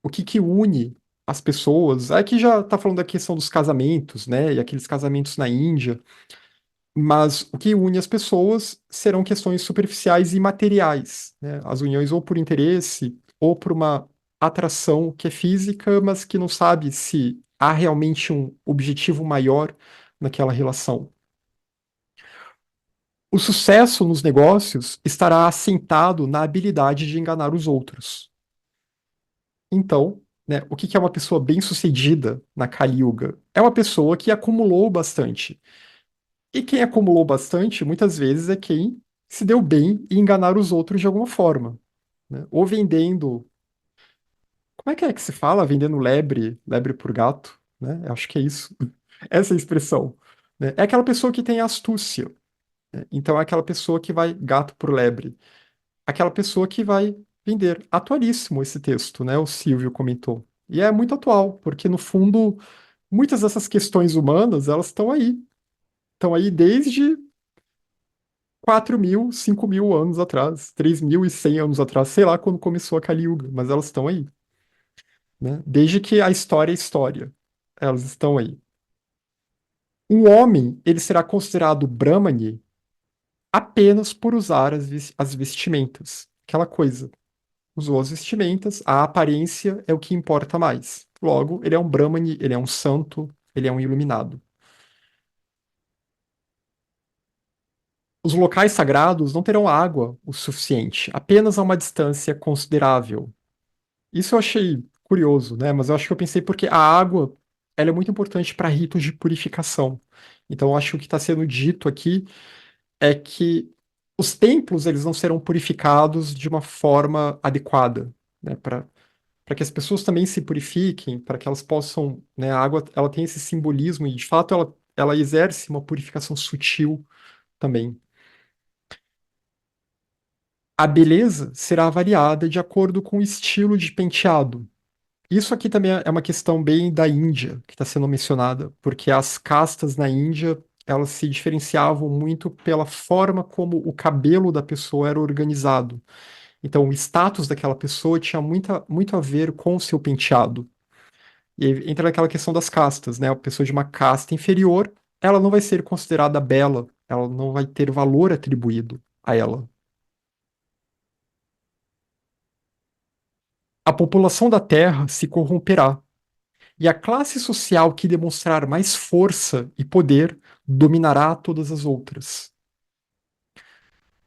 o que que une as pessoas? Aqui já está falando da questão dos casamentos, né? E aqueles casamentos na Índia. Mas o que une as pessoas serão questões superficiais e materiais, né? As uniões ou por interesse ou por uma atração que é física, mas que não sabe se há realmente um objetivo maior naquela relação. O sucesso nos negócios estará assentado na habilidade de enganar os outros. Então, né, o que que é uma pessoa bem-sucedida na Kali Yuga? É uma pessoa que acumulou bastante. E quem acumulou bastante, muitas vezes, é quem se deu bem em enganar os outros de alguma forma, né? Ou vendendo. Como é que se fala? Vendendo lebre por gato, né? Eu acho que é isso. Essa é a expressão, né? É aquela pessoa que tem astúcia, né? Então é aquela pessoa que vai gato por lebre. Aquela pessoa que vai vender. Atualíssimo esse texto, né? O Silvio comentou. E é muito atual, porque no fundo Muitas dessas questões humanas, elas estão aí. Estão aí desde 4.000, 5.000 anos atrás, 3.100 anos atrás, sei lá quando começou a Kali Yuga, mas elas estão aí, né? Desde que a história é história, elas estão aí. Um homem, ele será considerado Brahmani apenas por usar as vestimentas. Aquela coisa. Usou as vestimentas, a aparência é o que importa mais. Logo, ele é um Brahmani, ele é um santo, ele é um iluminado. Os locais sagrados não terão água o suficiente, apenas a uma distância considerável. Isso eu achei curioso, né? Mas eu acho que eu pensei porque a água, ela é muito importante para ritos de purificação. Então, eu acho que o que está sendo dito aqui é que os templos eles não serão purificados de uma forma adequada, né? Para que as pessoas também se purifiquem, para que elas possam, né? A água, ela tem esse simbolismo e, de fato, ela exerce uma purificação sutil também. A beleza será avaliada de acordo com o estilo de penteado. Isso aqui também é uma questão bem da Índia que está sendo mencionada, porque as castas na Índia elas se diferenciavam muito pela forma como o cabelo da pessoa era organizado. Então, o status daquela pessoa tinha muito a ver com o seu penteado. E aí entra naquela questão das castas, né? A pessoa de uma casta inferior, ela não vai ser considerada bela, ela não vai ter valor atribuído a ela. A população da Terra se corromperá, e a classe social que demonstrar mais força e poder dominará todas as outras.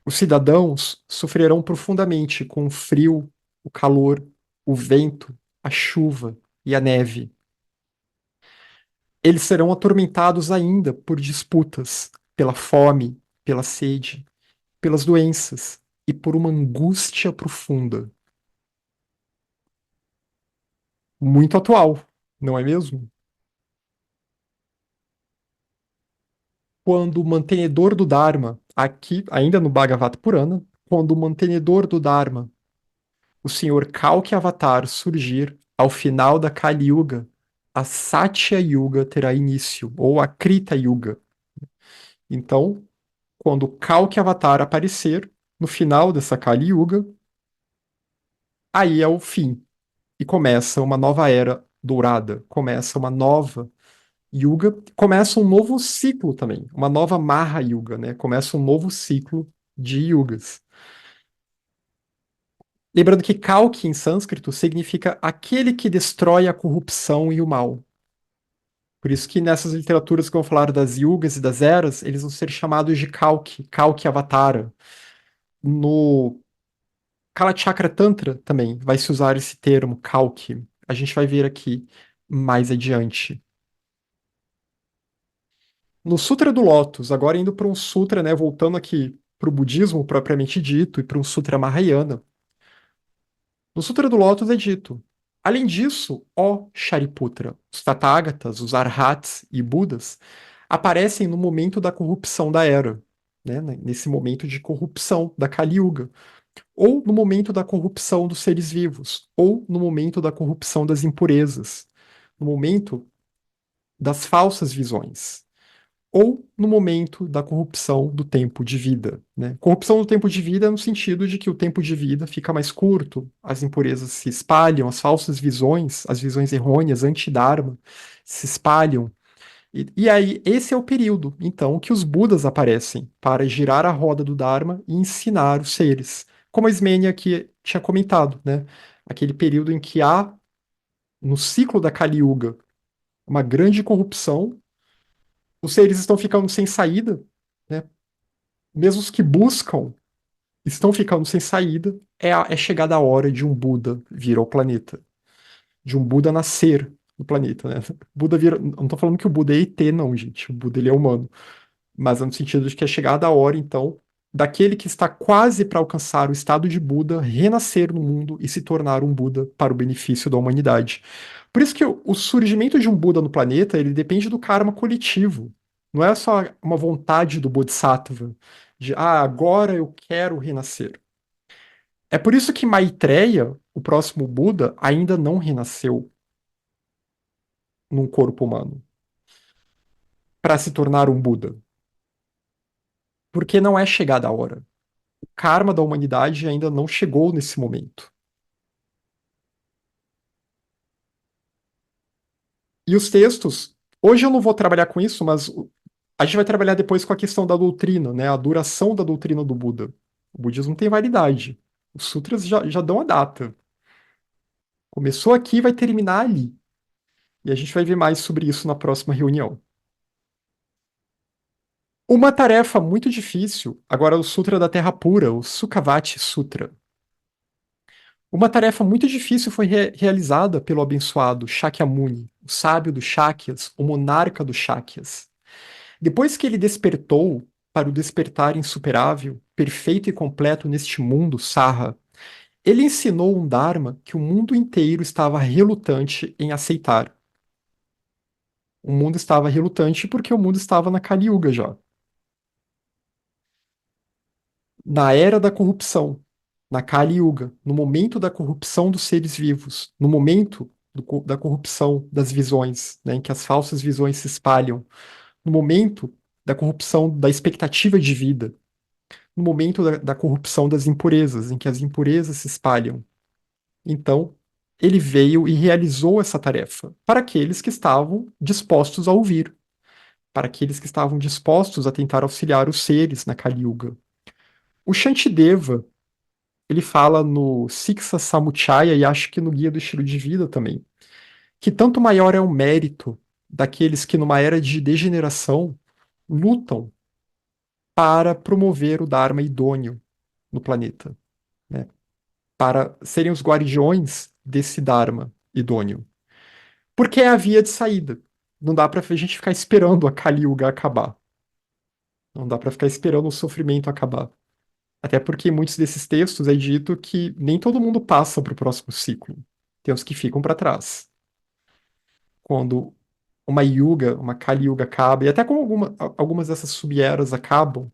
Os cidadãos sofrerão profundamente com o frio, o calor, o vento, a chuva e a neve. Eles serão atormentados ainda por disputas, pela fome, pela sede, pelas doenças e por uma angústia profunda. Muito atual, não é mesmo? Quando o mantenedor do Dharma, aqui ainda no Bhagavata Purana, quando o mantenedor do Dharma, o senhor Kalki Avatar, surgir ao final da Kali Yuga, a Satya Yuga terá início, ou a Krita Yuga. Então, quando o Kalki Avatar aparecer, no final dessa Kali Yuga, aí é o fim. E começa uma nova era dourada, começa uma nova Yuga, começa um novo ciclo também, uma nova Maha Yuga, né? Começa um novo ciclo de yugas. Lembrando que Kalki em sânscrito significa aquele que destrói a corrupção e o mal. Por isso que nessas literaturas que vão falar das yugas e das eras, eles vão ser chamados de Kalki, Kalki Avatara. No Kalachakra Tantra também vai se usar esse termo, Kalki. A gente vai ver aqui mais adiante. No Sutra do Lótus, agora indo para um sutra, né, voltando aqui para o budismo propriamente dito e para um sutra Mahayana. No Sutra do Lótus é dito: além disso, ó Shariputra, os Tathagatas, os Arhats e Budas aparecem no momento da corrupção da era, né, nesse momento de corrupção da Kali Yuga, ou no momento da corrupção dos seres vivos, ou no momento da corrupção das impurezas, no momento das falsas visões, ou no momento da corrupção do tempo de vida, né? Corrupção do tempo de vida no sentido de que o tempo de vida fica mais curto, as impurezas se espalham, as falsas visões, as visões errôneas, anti-dharma, se espalham. E aí, esse é o período, então, que os Budas aparecem para girar a roda do Dharma e ensinar os seres. Como a Ismênia aqui tinha comentado, né? Aquele período em que há, no ciclo da Kali Yuga, uma grande corrupção, os seres estão ficando sem saída, né? Mesmo os que buscam estão ficando sem saída, é chegada a hora de um Buda vir ao planeta, de um Buda nascer no planeta, né? Buda vira, não tô falando que o Buda é ET, não, gente. O Buda ele é humano, mas é no sentido de que é chegada a hora, então, daquele que está quase para alcançar o estado de Buda renascer no mundo e se tornar um Buda para o benefício da humanidade. Por isso que o surgimento de um Buda no planeta, ele depende do karma coletivo. Não é só uma vontade do Bodhisattva de, agora eu quero renascer. É por isso que Maitreya, o próximo Buda, ainda não renasceu. num corpo humano para se tornar um Buda? Porque não é chegada a hora. O karma da humanidade ainda não chegou nesse momento. E os textos, hoje eu não vou trabalhar com isso, mas a gente vai trabalhar depois com a questão da doutrina, né? A duração da doutrina do Buda. O budismo tem validade. Os sutras já dão a data. Começou aqui, vai terminar ali. E a gente vai ver mais sobre isso na próxima reunião. Uma tarefa muito difícil, agora o Sutra da Terra Pura, o Sukhavati Sutra. Uma tarefa muito difícil foi realizada pelo abençoado Shakyamuni, o sábio dos Shakyas, o monarca dos Shakyas. Depois que ele despertou para o despertar insuperável, perfeito e completo neste mundo, Sarra, ele ensinou um Dharma que o mundo inteiro estava relutante em aceitar. O mundo estava relutante porque o mundo estava na Kali Yuga já. Na era da corrupção, na Kali Yuga, no momento da corrupção dos seres vivos, no momento da corrupção das visões, né, em que as falsas visões se espalham, no momento da corrupção da expectativa de vida, no momento da corrupção das impurezas, em que as impurezas se espalham. Então, ele veio e realizou essa tarefa para aqueles que estavam dispostos a ouvir, para aqueles que estavam dispostos a tentar auxiliar os seres na Kali Yuga. O Shantideva, ele fala no Siksa Samuchaya e acho que no Guia do Estilo de Vida também, que tanto maior é o mérito daqueles que numa era de degeneração lutam para promover o Dharma idôneo no planeta, né? Para serem os guardiões desse Dharma idôneo. Porque é a via de saída. Não dá pra gente ficar esperando a Kali Yuga acabar. Não dá pra ficar esperando o sofrimento acabar. Até porque em muitos desses textos é dito que nem todo mundo passa para o próximo ciclo. Tem os que ficam para trás. Quando uma Yuga, uma Kali Yuga acaba, e até como algumas dessas sub-eras acabam,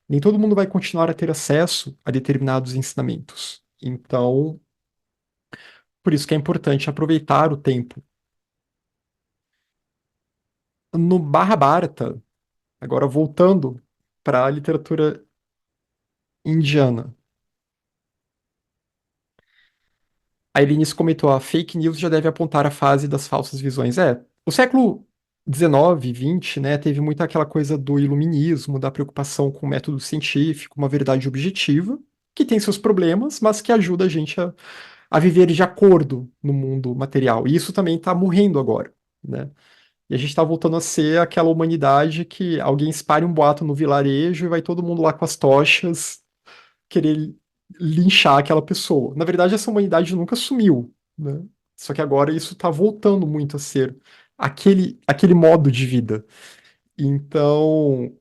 nem todo mundo vai continuar a ter acesso a determinados ensinamentos. Então, por isso que é importante aproveitar o tempo. No Mahabharata, agora voltando para a literatura indiana, a Elinice comentou: a fake news já deve apontar a fase das falsas visões. É, o século XIX, XX, né, teve muita aquela coisa do iluminismo, da preocupação com o método científico, uma verdade objetiva, que tem seus problemas, mas que ajuda a gente a viver de acordo no mundo material. E isso também está morrendo agora, né? E a gente está voltando a ser aquela humanidade que alguém espalha um boato no vilarejo e vai todo mundo lá com as tochas querer linchar aquela pessoa. Na verdade, essa humanidade nunca sumiu, né? Só que agora isso está voltando muito a ser aquele modo de vida. Então,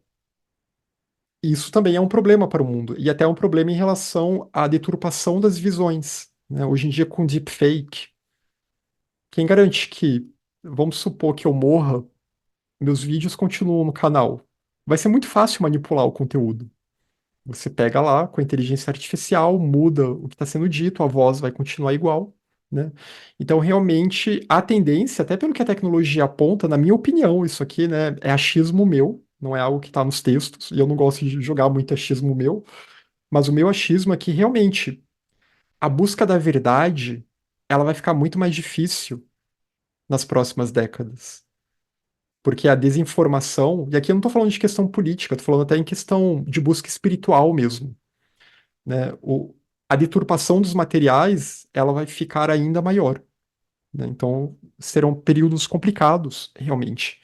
isso também é um problema para o mundo, e até um problema em relação à deturpação das visões, né? Hoje em dia, com deepfake, quem garante que, vamos supor que eu morra, meus vídeos continuam no canal? Vai ser muito fácil manipular o conteúdo. Você pega lá com a inteligência artificial, muda o que está sendo dito, a voz vai continuar igual, né? Então, realmente, a tendência, até pelo que a tecnologia aponta, na minha opinião, isso aqui, né, é achismo meu, não é algo que está nos textos, e eu não gosto de jogar muito achismo meu, mas o meu achismo é que realmente a busca da verdade, ela vai ficar muito mais difícil nas próximas décadas. Porque a desinformação, e aqui eu não estou falando de questão política, estou falando até em questão de busca espiritual mesmo, né? A deturpação dos materiais, ela vai ficar ainda maior, né? Então, serão períodos complicados, realmente.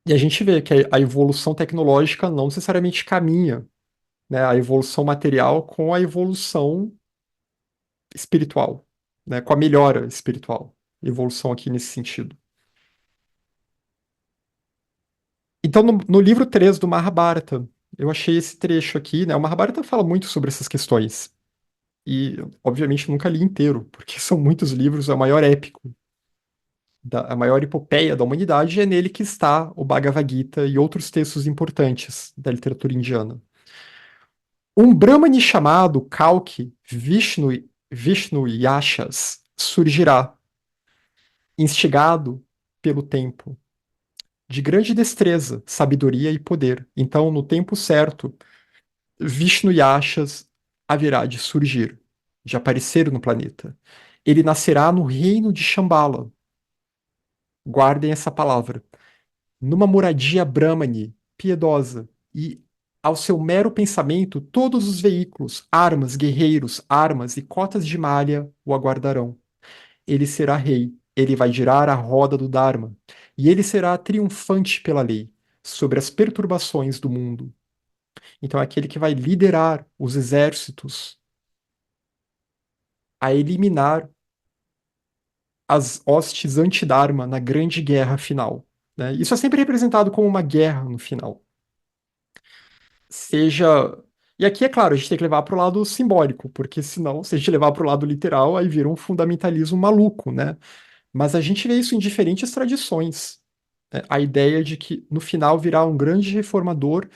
E a gente vê que a evolução tecnológica não necessariamente caminha, né? A evolução material com a evolução espiritual, né? Com a melhora espiritual. Evolução aqui nesse sentido. Então, no livro 3 do Mahabharata, eu achei esse trecho aqui, né? O Mahabharata fala muito sobre essas questões. E, obviamente, nunca li inteiro, porque são muitos livros, é o maior épico, a maior epopeia da humanidade, e é nele que está o Bhagavad Gita e outros textos importantes da literatura indiana. Um Brahmane chamado Kalki Vishnu Yashas surgirá. instigado pelo tempo, de grande destreza, sabedoria e poder. Então, no tempo certo, Vishnu Yashas haverá de surgir, de aparecer no planeta. Ele nascerá no reino de Shambhala. Guardem essa palavra. Numa moradia Brahmani, piedosa, e ao seu mero pensamento, todos os veículos, armas, guerreiros, armas e cotas de malha o aguardarão. Ele será rei, ele vai girar a roda do Dharma, e ele será triunfante pela lei, sobre as perturbações do mundo. Então é aquele que vai liderar os exércitos a eliminar as hostes anti-Dharma na grande guerra final. Né? Isso é sempre representado como uma guerra no final. Seja. E aqui, é claro, a gente tem que levar para o lado simbólico, porque senão, se a gente levar para o lado literal, aí vira um fundamentalismo maluco, né? Mas a gente vê isso em diferentes tradições. Né? A ideia de que no final virá um grande reformador,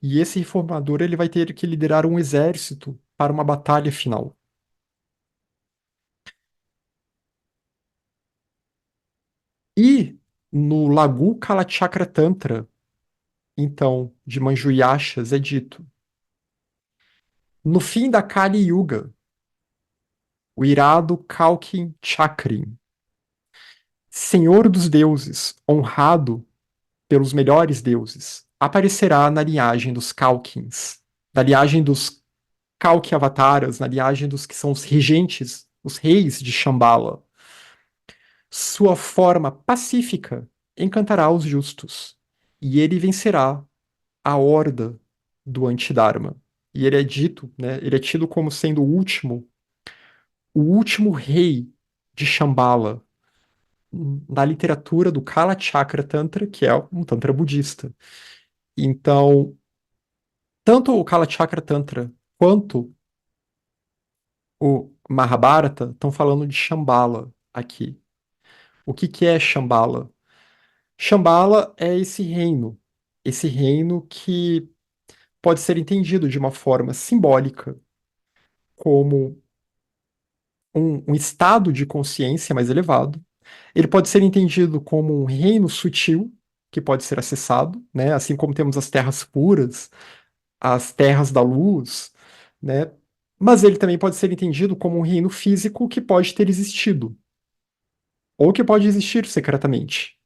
e esse reformador ele vai ter que liderar um exército para uma batalha final. E no Lagu Kalachakra Tantra, então, de Manjuyashas, é dito: no fim da Kali Yuga, o irado Kalkin Chakrin, senhor dos deuses, honrado pelos melhores deuses, aparecerá na linhagem dos Kalkins, da linhagem dos Kalki Avataras, na linhagem dos que são os regentes, os reis de Shambhala. Sua forma pacífica encantará os justos, e ele vencerá a horda do Antidharma. E ele é dito, né, ele é tido como sendo o último rei de Shambhala na literatura do Kalachakra Tantra, que é um tantra budista. Então, tanto o Kalachakra Tantra quanto o Mahabharata estão falando de Shambhala aqui. O que que é Shambhala? Shambhala é esse reino que pode ser entendido de uma forma simbólica como um estado de consciência mais elevado. Ele pode ser entendido como um reino sutil que pode ser acessado, né? Assim como temos as terras puras, as terras da luz, né? Mas ele também pode ser entendido como um reino físico que pode ter existido, ou que pode existir secretamente.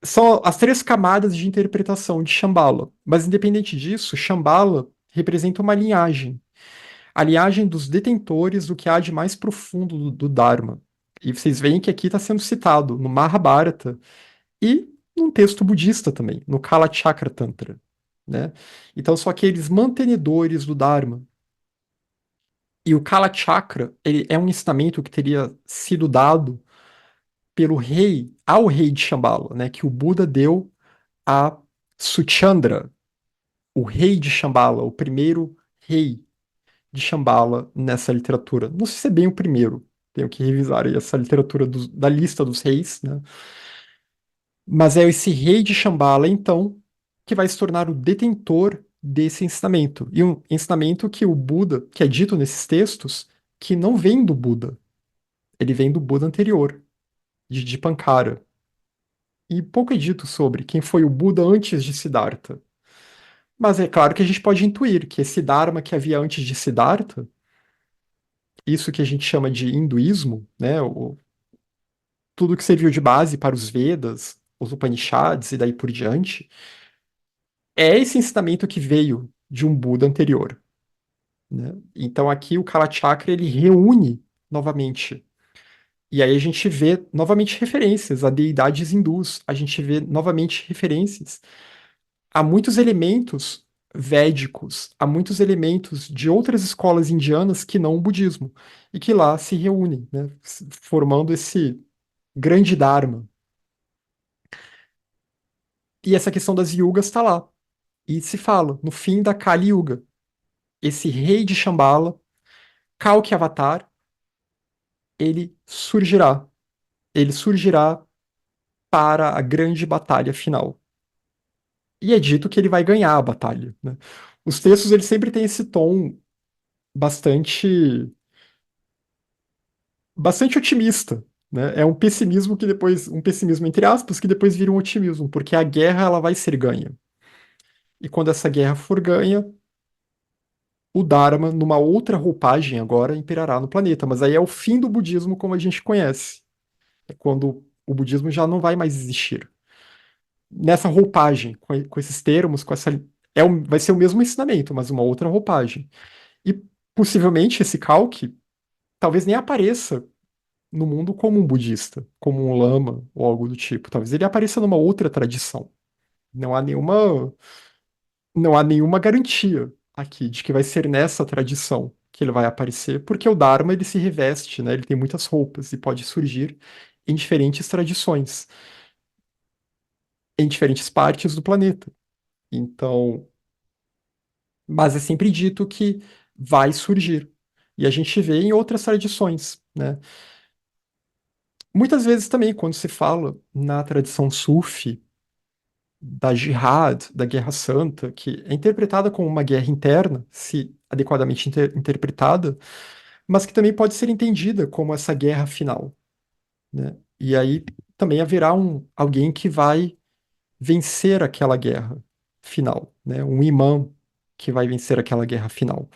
São as três camadas de interpretação de Shambhala. Mas, independente disso, Shambhala representa uma linhagem. A linhagem dos detentores do que há de mais profundo do Dharma. E vocês veem que aqui está sendo citado no Mahabharata e num texto budista também, no Kalachakra Tantra. Né? Então, são aqueles mantenedores do Dharma. E o Kalachakra, ele é um ensinamento que teria sido dado pelo rei, ao rei de Shambhala, né? Que o Buda deu a Suchandra, o rei de Shambhala, o primeiro rei de Shambhala nessa literatura. Não sei se é bem o primeiro, tenho que revisar aí essa literatura da lista dos reis, né? Mas é esse rei de Shambhala, então, que vai se tornar o detentor desse ensinamento. E um ensinamento que o Buda, que é dito nesses textos, que não vem do Buda, ele vem do Buda anterior, de Dipankara. E pouco é dito sobre quem foi o Buda antes de Siddhartha. Mas é claro que a gente pode intuir que esse Dharma que havia antes de Siddhartha, isso que a gente chama de hinduísmo, né, tudo que serviu de base para os Vedas, os Upanishads e daí por diante, é esse ensinamento que veio de um Buda anterior. Né? Então aqui o Kalachakra ele reúne novamente. E aí a gente vê novamente referências a deidades hindus, a gente vê novamente referências a muitos elementos védicos, a muitos elementos de outras escolas indianas que não o budismo, e que lá se reúnem, né, formando esse grande Dharma. E essa questão das yugas está lá. E se fala, no fim da Kali Yuga, esse rei de Shambhala, Kalki Avatar, ele surgirá. Ele surgirá para a grande batalha final. E é dito que ele vai ganhar a batalha. Né? Os textos eles sempre têm esse tom bastante otimista, né? É um pessimismo que depois, um pessimismo entre aspas, que depois vira um otimismo, porque a guerra ela vai ser ganha. E quando essa guerra for ganha, o Dharma, numa outra roupagem agora, imperará no planeta. Mas aí é o fim do budismo como a gente conhece. É quando o budismo já não vai mais existir. Nessa roupagem, com esses termos, com essa. Vai ser o mesmo ensinamento, mas uma outra roupagem. E possivelmente esse calque talvez nem apareça no mundo como um budista, como um lama ou algo do tipo. Talvez ele apareça numa outra tradição. Não há nenhuma, não há nenhuma garantia aqui de que vai ser nessa tradição que ele vai aparecer, porque o Dharma ele se reveste, né? Ele tem muitas roupas e pode surgir em diferentes tradições, em diferentes partes do planeta. Então, mas é sempre dito que vai surgir. E a gente vê em outras tradições, né? Muitas vezes também, quando se fala na tradição Sufi, da Jihad, da Guerra Santa, que é interpretada como uma guerra interna, se adequadamente interpretada, mas que também pode ser entendida como essa guerra final, né? E aí também haverá alguém que vai vencer aquela guerra final, né? Um imã que vai vencer aquela guerra final.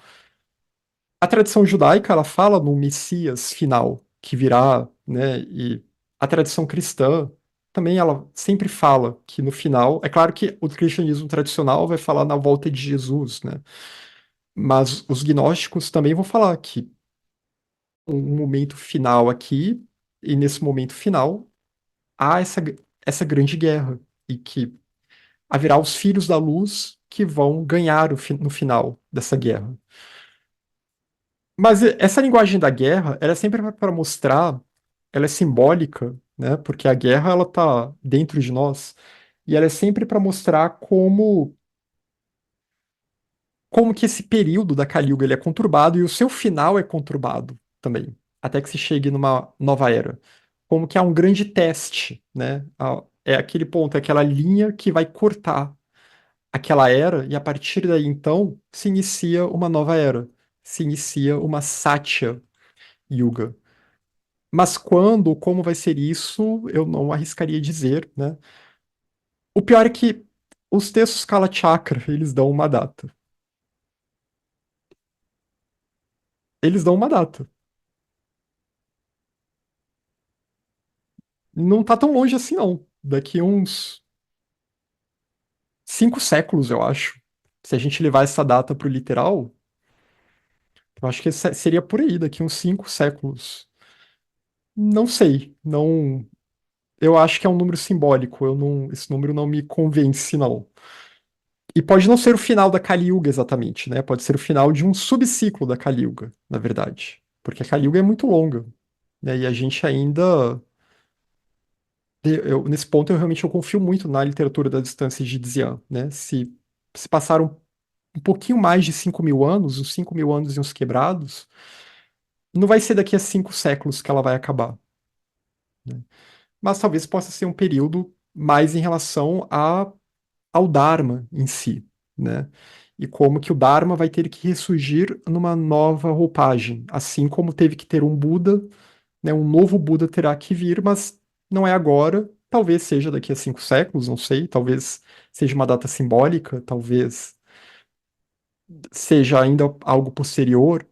A tradição judaica, ela fala no Messias final, que virá, né? E a tradição cristã também, ela sempre fala que no final, é claro que o cristianismo tradicional vai falar na volta de Jesus, né? Mas os gnósticos também vão falar que um momento final aqui, e nesse momento final, há essa grande guerra, e que haverá os filhos da luz que vão ganhar no final dessa guerra. Mas essa linguagem da guerra, ela é sempre para mostrar, ela é simbólica, né? Porque a guerra ela tá dentro de nós e ela é sempre para mostrar como que esse período da Kali Yuga ele é conturbado e o seu final é conturbado também, até que se chegue numa nova era. Como que há um grande teste, né? É aquele ponto, é aquela linha que vai cortar aquela era e a partir daí então se inicia uma nova era, se inicia uma Satya Yuga. Mas quando, como vai ser isso, eu não arriscaria dizer, né? O pior é que os textos Kala Chakra, eles dão uma data. Eles dão uma data. Não tá tão longe assim, não. Daqui uns 5 séculos, eu acho. Se a gente levar essa data pro literal, eu acho que seria por aí, daqui uns 5 séculos. Não sei, não. Eu acho que é um número simbólico. Eu não, esse número não me convence, não. E pode não ser o final da Kali Yuga exatamente, né? Pode ser o final de um subciclo da Kali Yuga, na verdade. Porque a Kali Yuga é muito longa, né? E a gente ainda. Nesse ponto, eu realmente eu confio muito na literatura da distância de Dzian, né? Se passaram um pouquinho mais de 5.000 anos, uns 5.000 anos e uns quebrados, não vai ser daqui a 5 séculos que ela vai acabar, né? Mas talvez possa ser um período mais em relação ao Dharma em si, né? E como que o Dharma vai ter que ressurgir numa nova roupagem, assim como teve que ter um Buda, né? Um novo Buda terá que vir, mas não é agora, talvez seja daqui a 5 séculos, não sei, talvez seja uma data simbólica, talvez seja ainda algo posterior.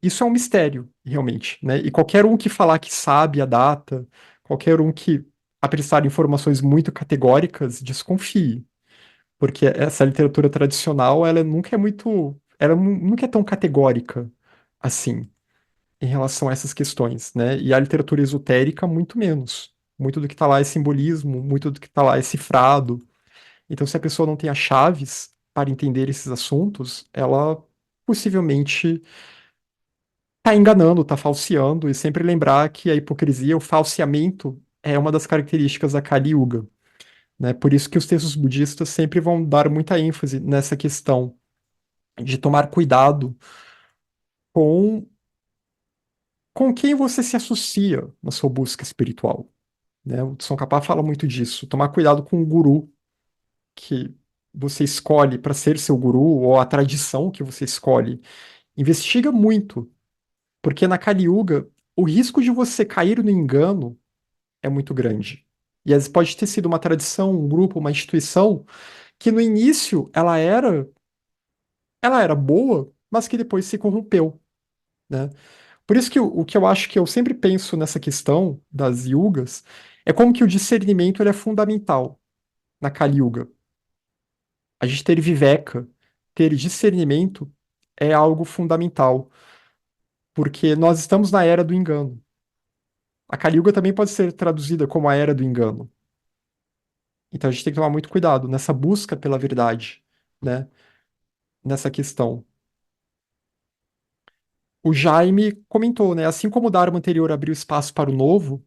Isso é um mistério, realmente, né? E qualquer um que falar que sabe a data, qualquer um que apressar informações muito categóricas, desconfie. Porque essa literatura tradicional, ela nunca é muito, ela nunca é tão categórica assim em relação a essas questões, né? E a literatura esotérica, muito menos. Muito do que está lá é simbolismo, muito do que está lá é cifrado. Então, se a pessoa não tem as chaves para entender esses assuntos, ela possivelmente está enganando, está falseando, e sempre lembrar que a hipocrisia, o falseamento, é uma das características da Kali Yuga, né? Por isso que os textos budistas sempre vão dar muita ênfase nessa questão de tomar cuidado com, com quem você se associa na sua busca espiritual, né? O Tsongkhapa fala muito disso. Tomar cuidado com o guru que você escolhe para ser seu guru ou a tradição que você escolhe. Investiga muito, porque na Kali Yuga, o risco de você cair no engano é muito grande. E às vezes pode ter sido uma tradição, um grupo, uma instituição que no início ela era boa, mas que depois se corrompeu, né? Por isso que o que eu acho que eu sempre penso nessa questão das yugas é como que o discernimento ele é fundamental na Kali Yuga. A gente ter viveka, ter discernimento é algo fundamental, porque nós estamos na era do engano. A Kali Yuga também pode ser traduzida como a era do engano. Então a gente tem que tomar muito cuidado nessa busca pela verdade, né? Nessa questão. O Jaime comentou, né? Assim como o Dharma anterior abriu espaço para o novo,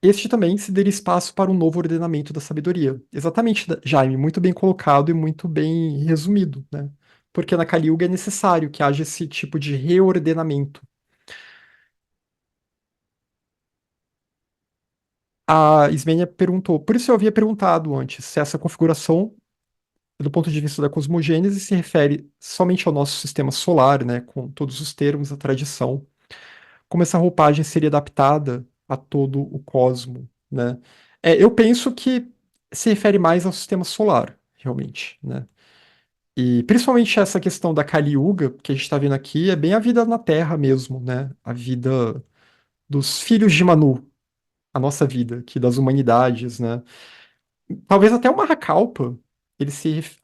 este também se daria espaço para um novo ordenamento da sabedoria. Exatamente, Jaime, muito bem colocado e muito bem resumido, né? Porque na Kali Yuga é necessário que haja esse tipo de reordenamento. A Ismênia perguntou, por isso eu havia perguntado antes, se essa configuração, do ponto de vista da cosmogênese, se refere somente ao nosso sistema solar, né, com todos os termos, a tradição, como essa roupagem seria adaptada a todo o cosmo, né? Eu penso que se refere mais ao sistema solar, realmente, né? E principalmente essa questão da Kali Yuga, que a gente está vendo aqui, é bem a vida na Terra mesmo, né? A vida dos filhos de Manu, a nossa vida aqui, das humanidades, né? Talvez até o Mahakaalpa,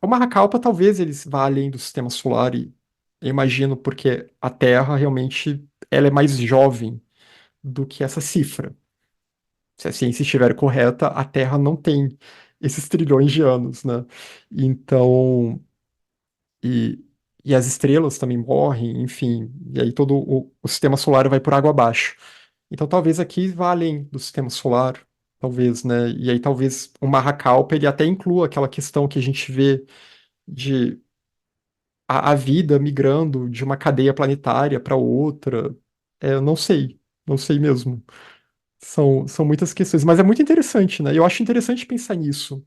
o Mahakaalpa talvez eles vá além do sistema solar e eu imagino porque a Terra realmente ela é mais jovem do que essa cifra. Se a ciência estiver correta, a Terra não tem esses trilhões de anos, né? Então, e, e as estrelas também morrem, enfim, e aí todo o sistema solar vai por água abaixo. Então, talvez aqui vá além do sistema solar, talvez, né? E aí talvez o Mahakaalpa ele até inclua aquela questão que a gente vê de a vida migrando de uma cadeia planetária para outra. Eu não sei mesmo. São muitas questões, mas é muito interessante, né? Eu acho interessante pensar nisso,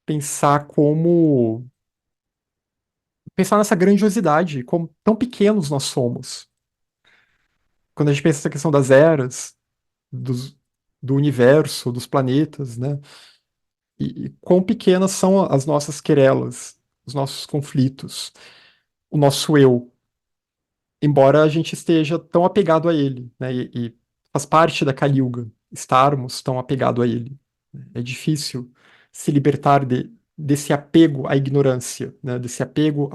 pensar como, pensar nessa grandiosidade, como tão pequenos nós somos. Quando a gente pensa nessa questão das eras, dos, do universo, dos planetas, né? E quão pequenas são as nossas querelas, os nossos conflitos, o nosso eu, embora a gente esteja tão apegado a ele, né? E faz parte da Kali Yuga estarmos tão apegado a ele. É difícil se libertar desse apego à ignorância, né? Desse apego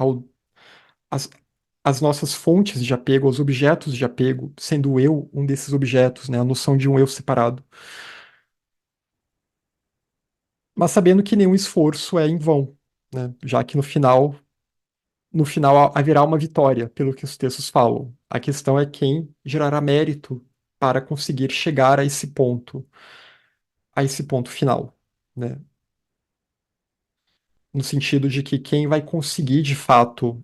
às, às nossas fontes de apego, aos objetos de apego, sendo o eu um desses objetos, né? A noção de um eu separado. Mas sabendo que nenhum esforço é em vão, né? Já que no final haverá uma vitória, pelo que os textos falam. A questão é quem gerará mérito para conseguir chegar a esse ponto final, né? No sentido de que quem vai conseguir de fato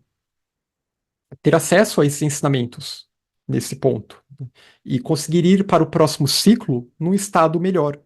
ter acesso a esses ensinamentos nesse ponto, né? E conseguir ir para o próximo ciclo num estado melhor.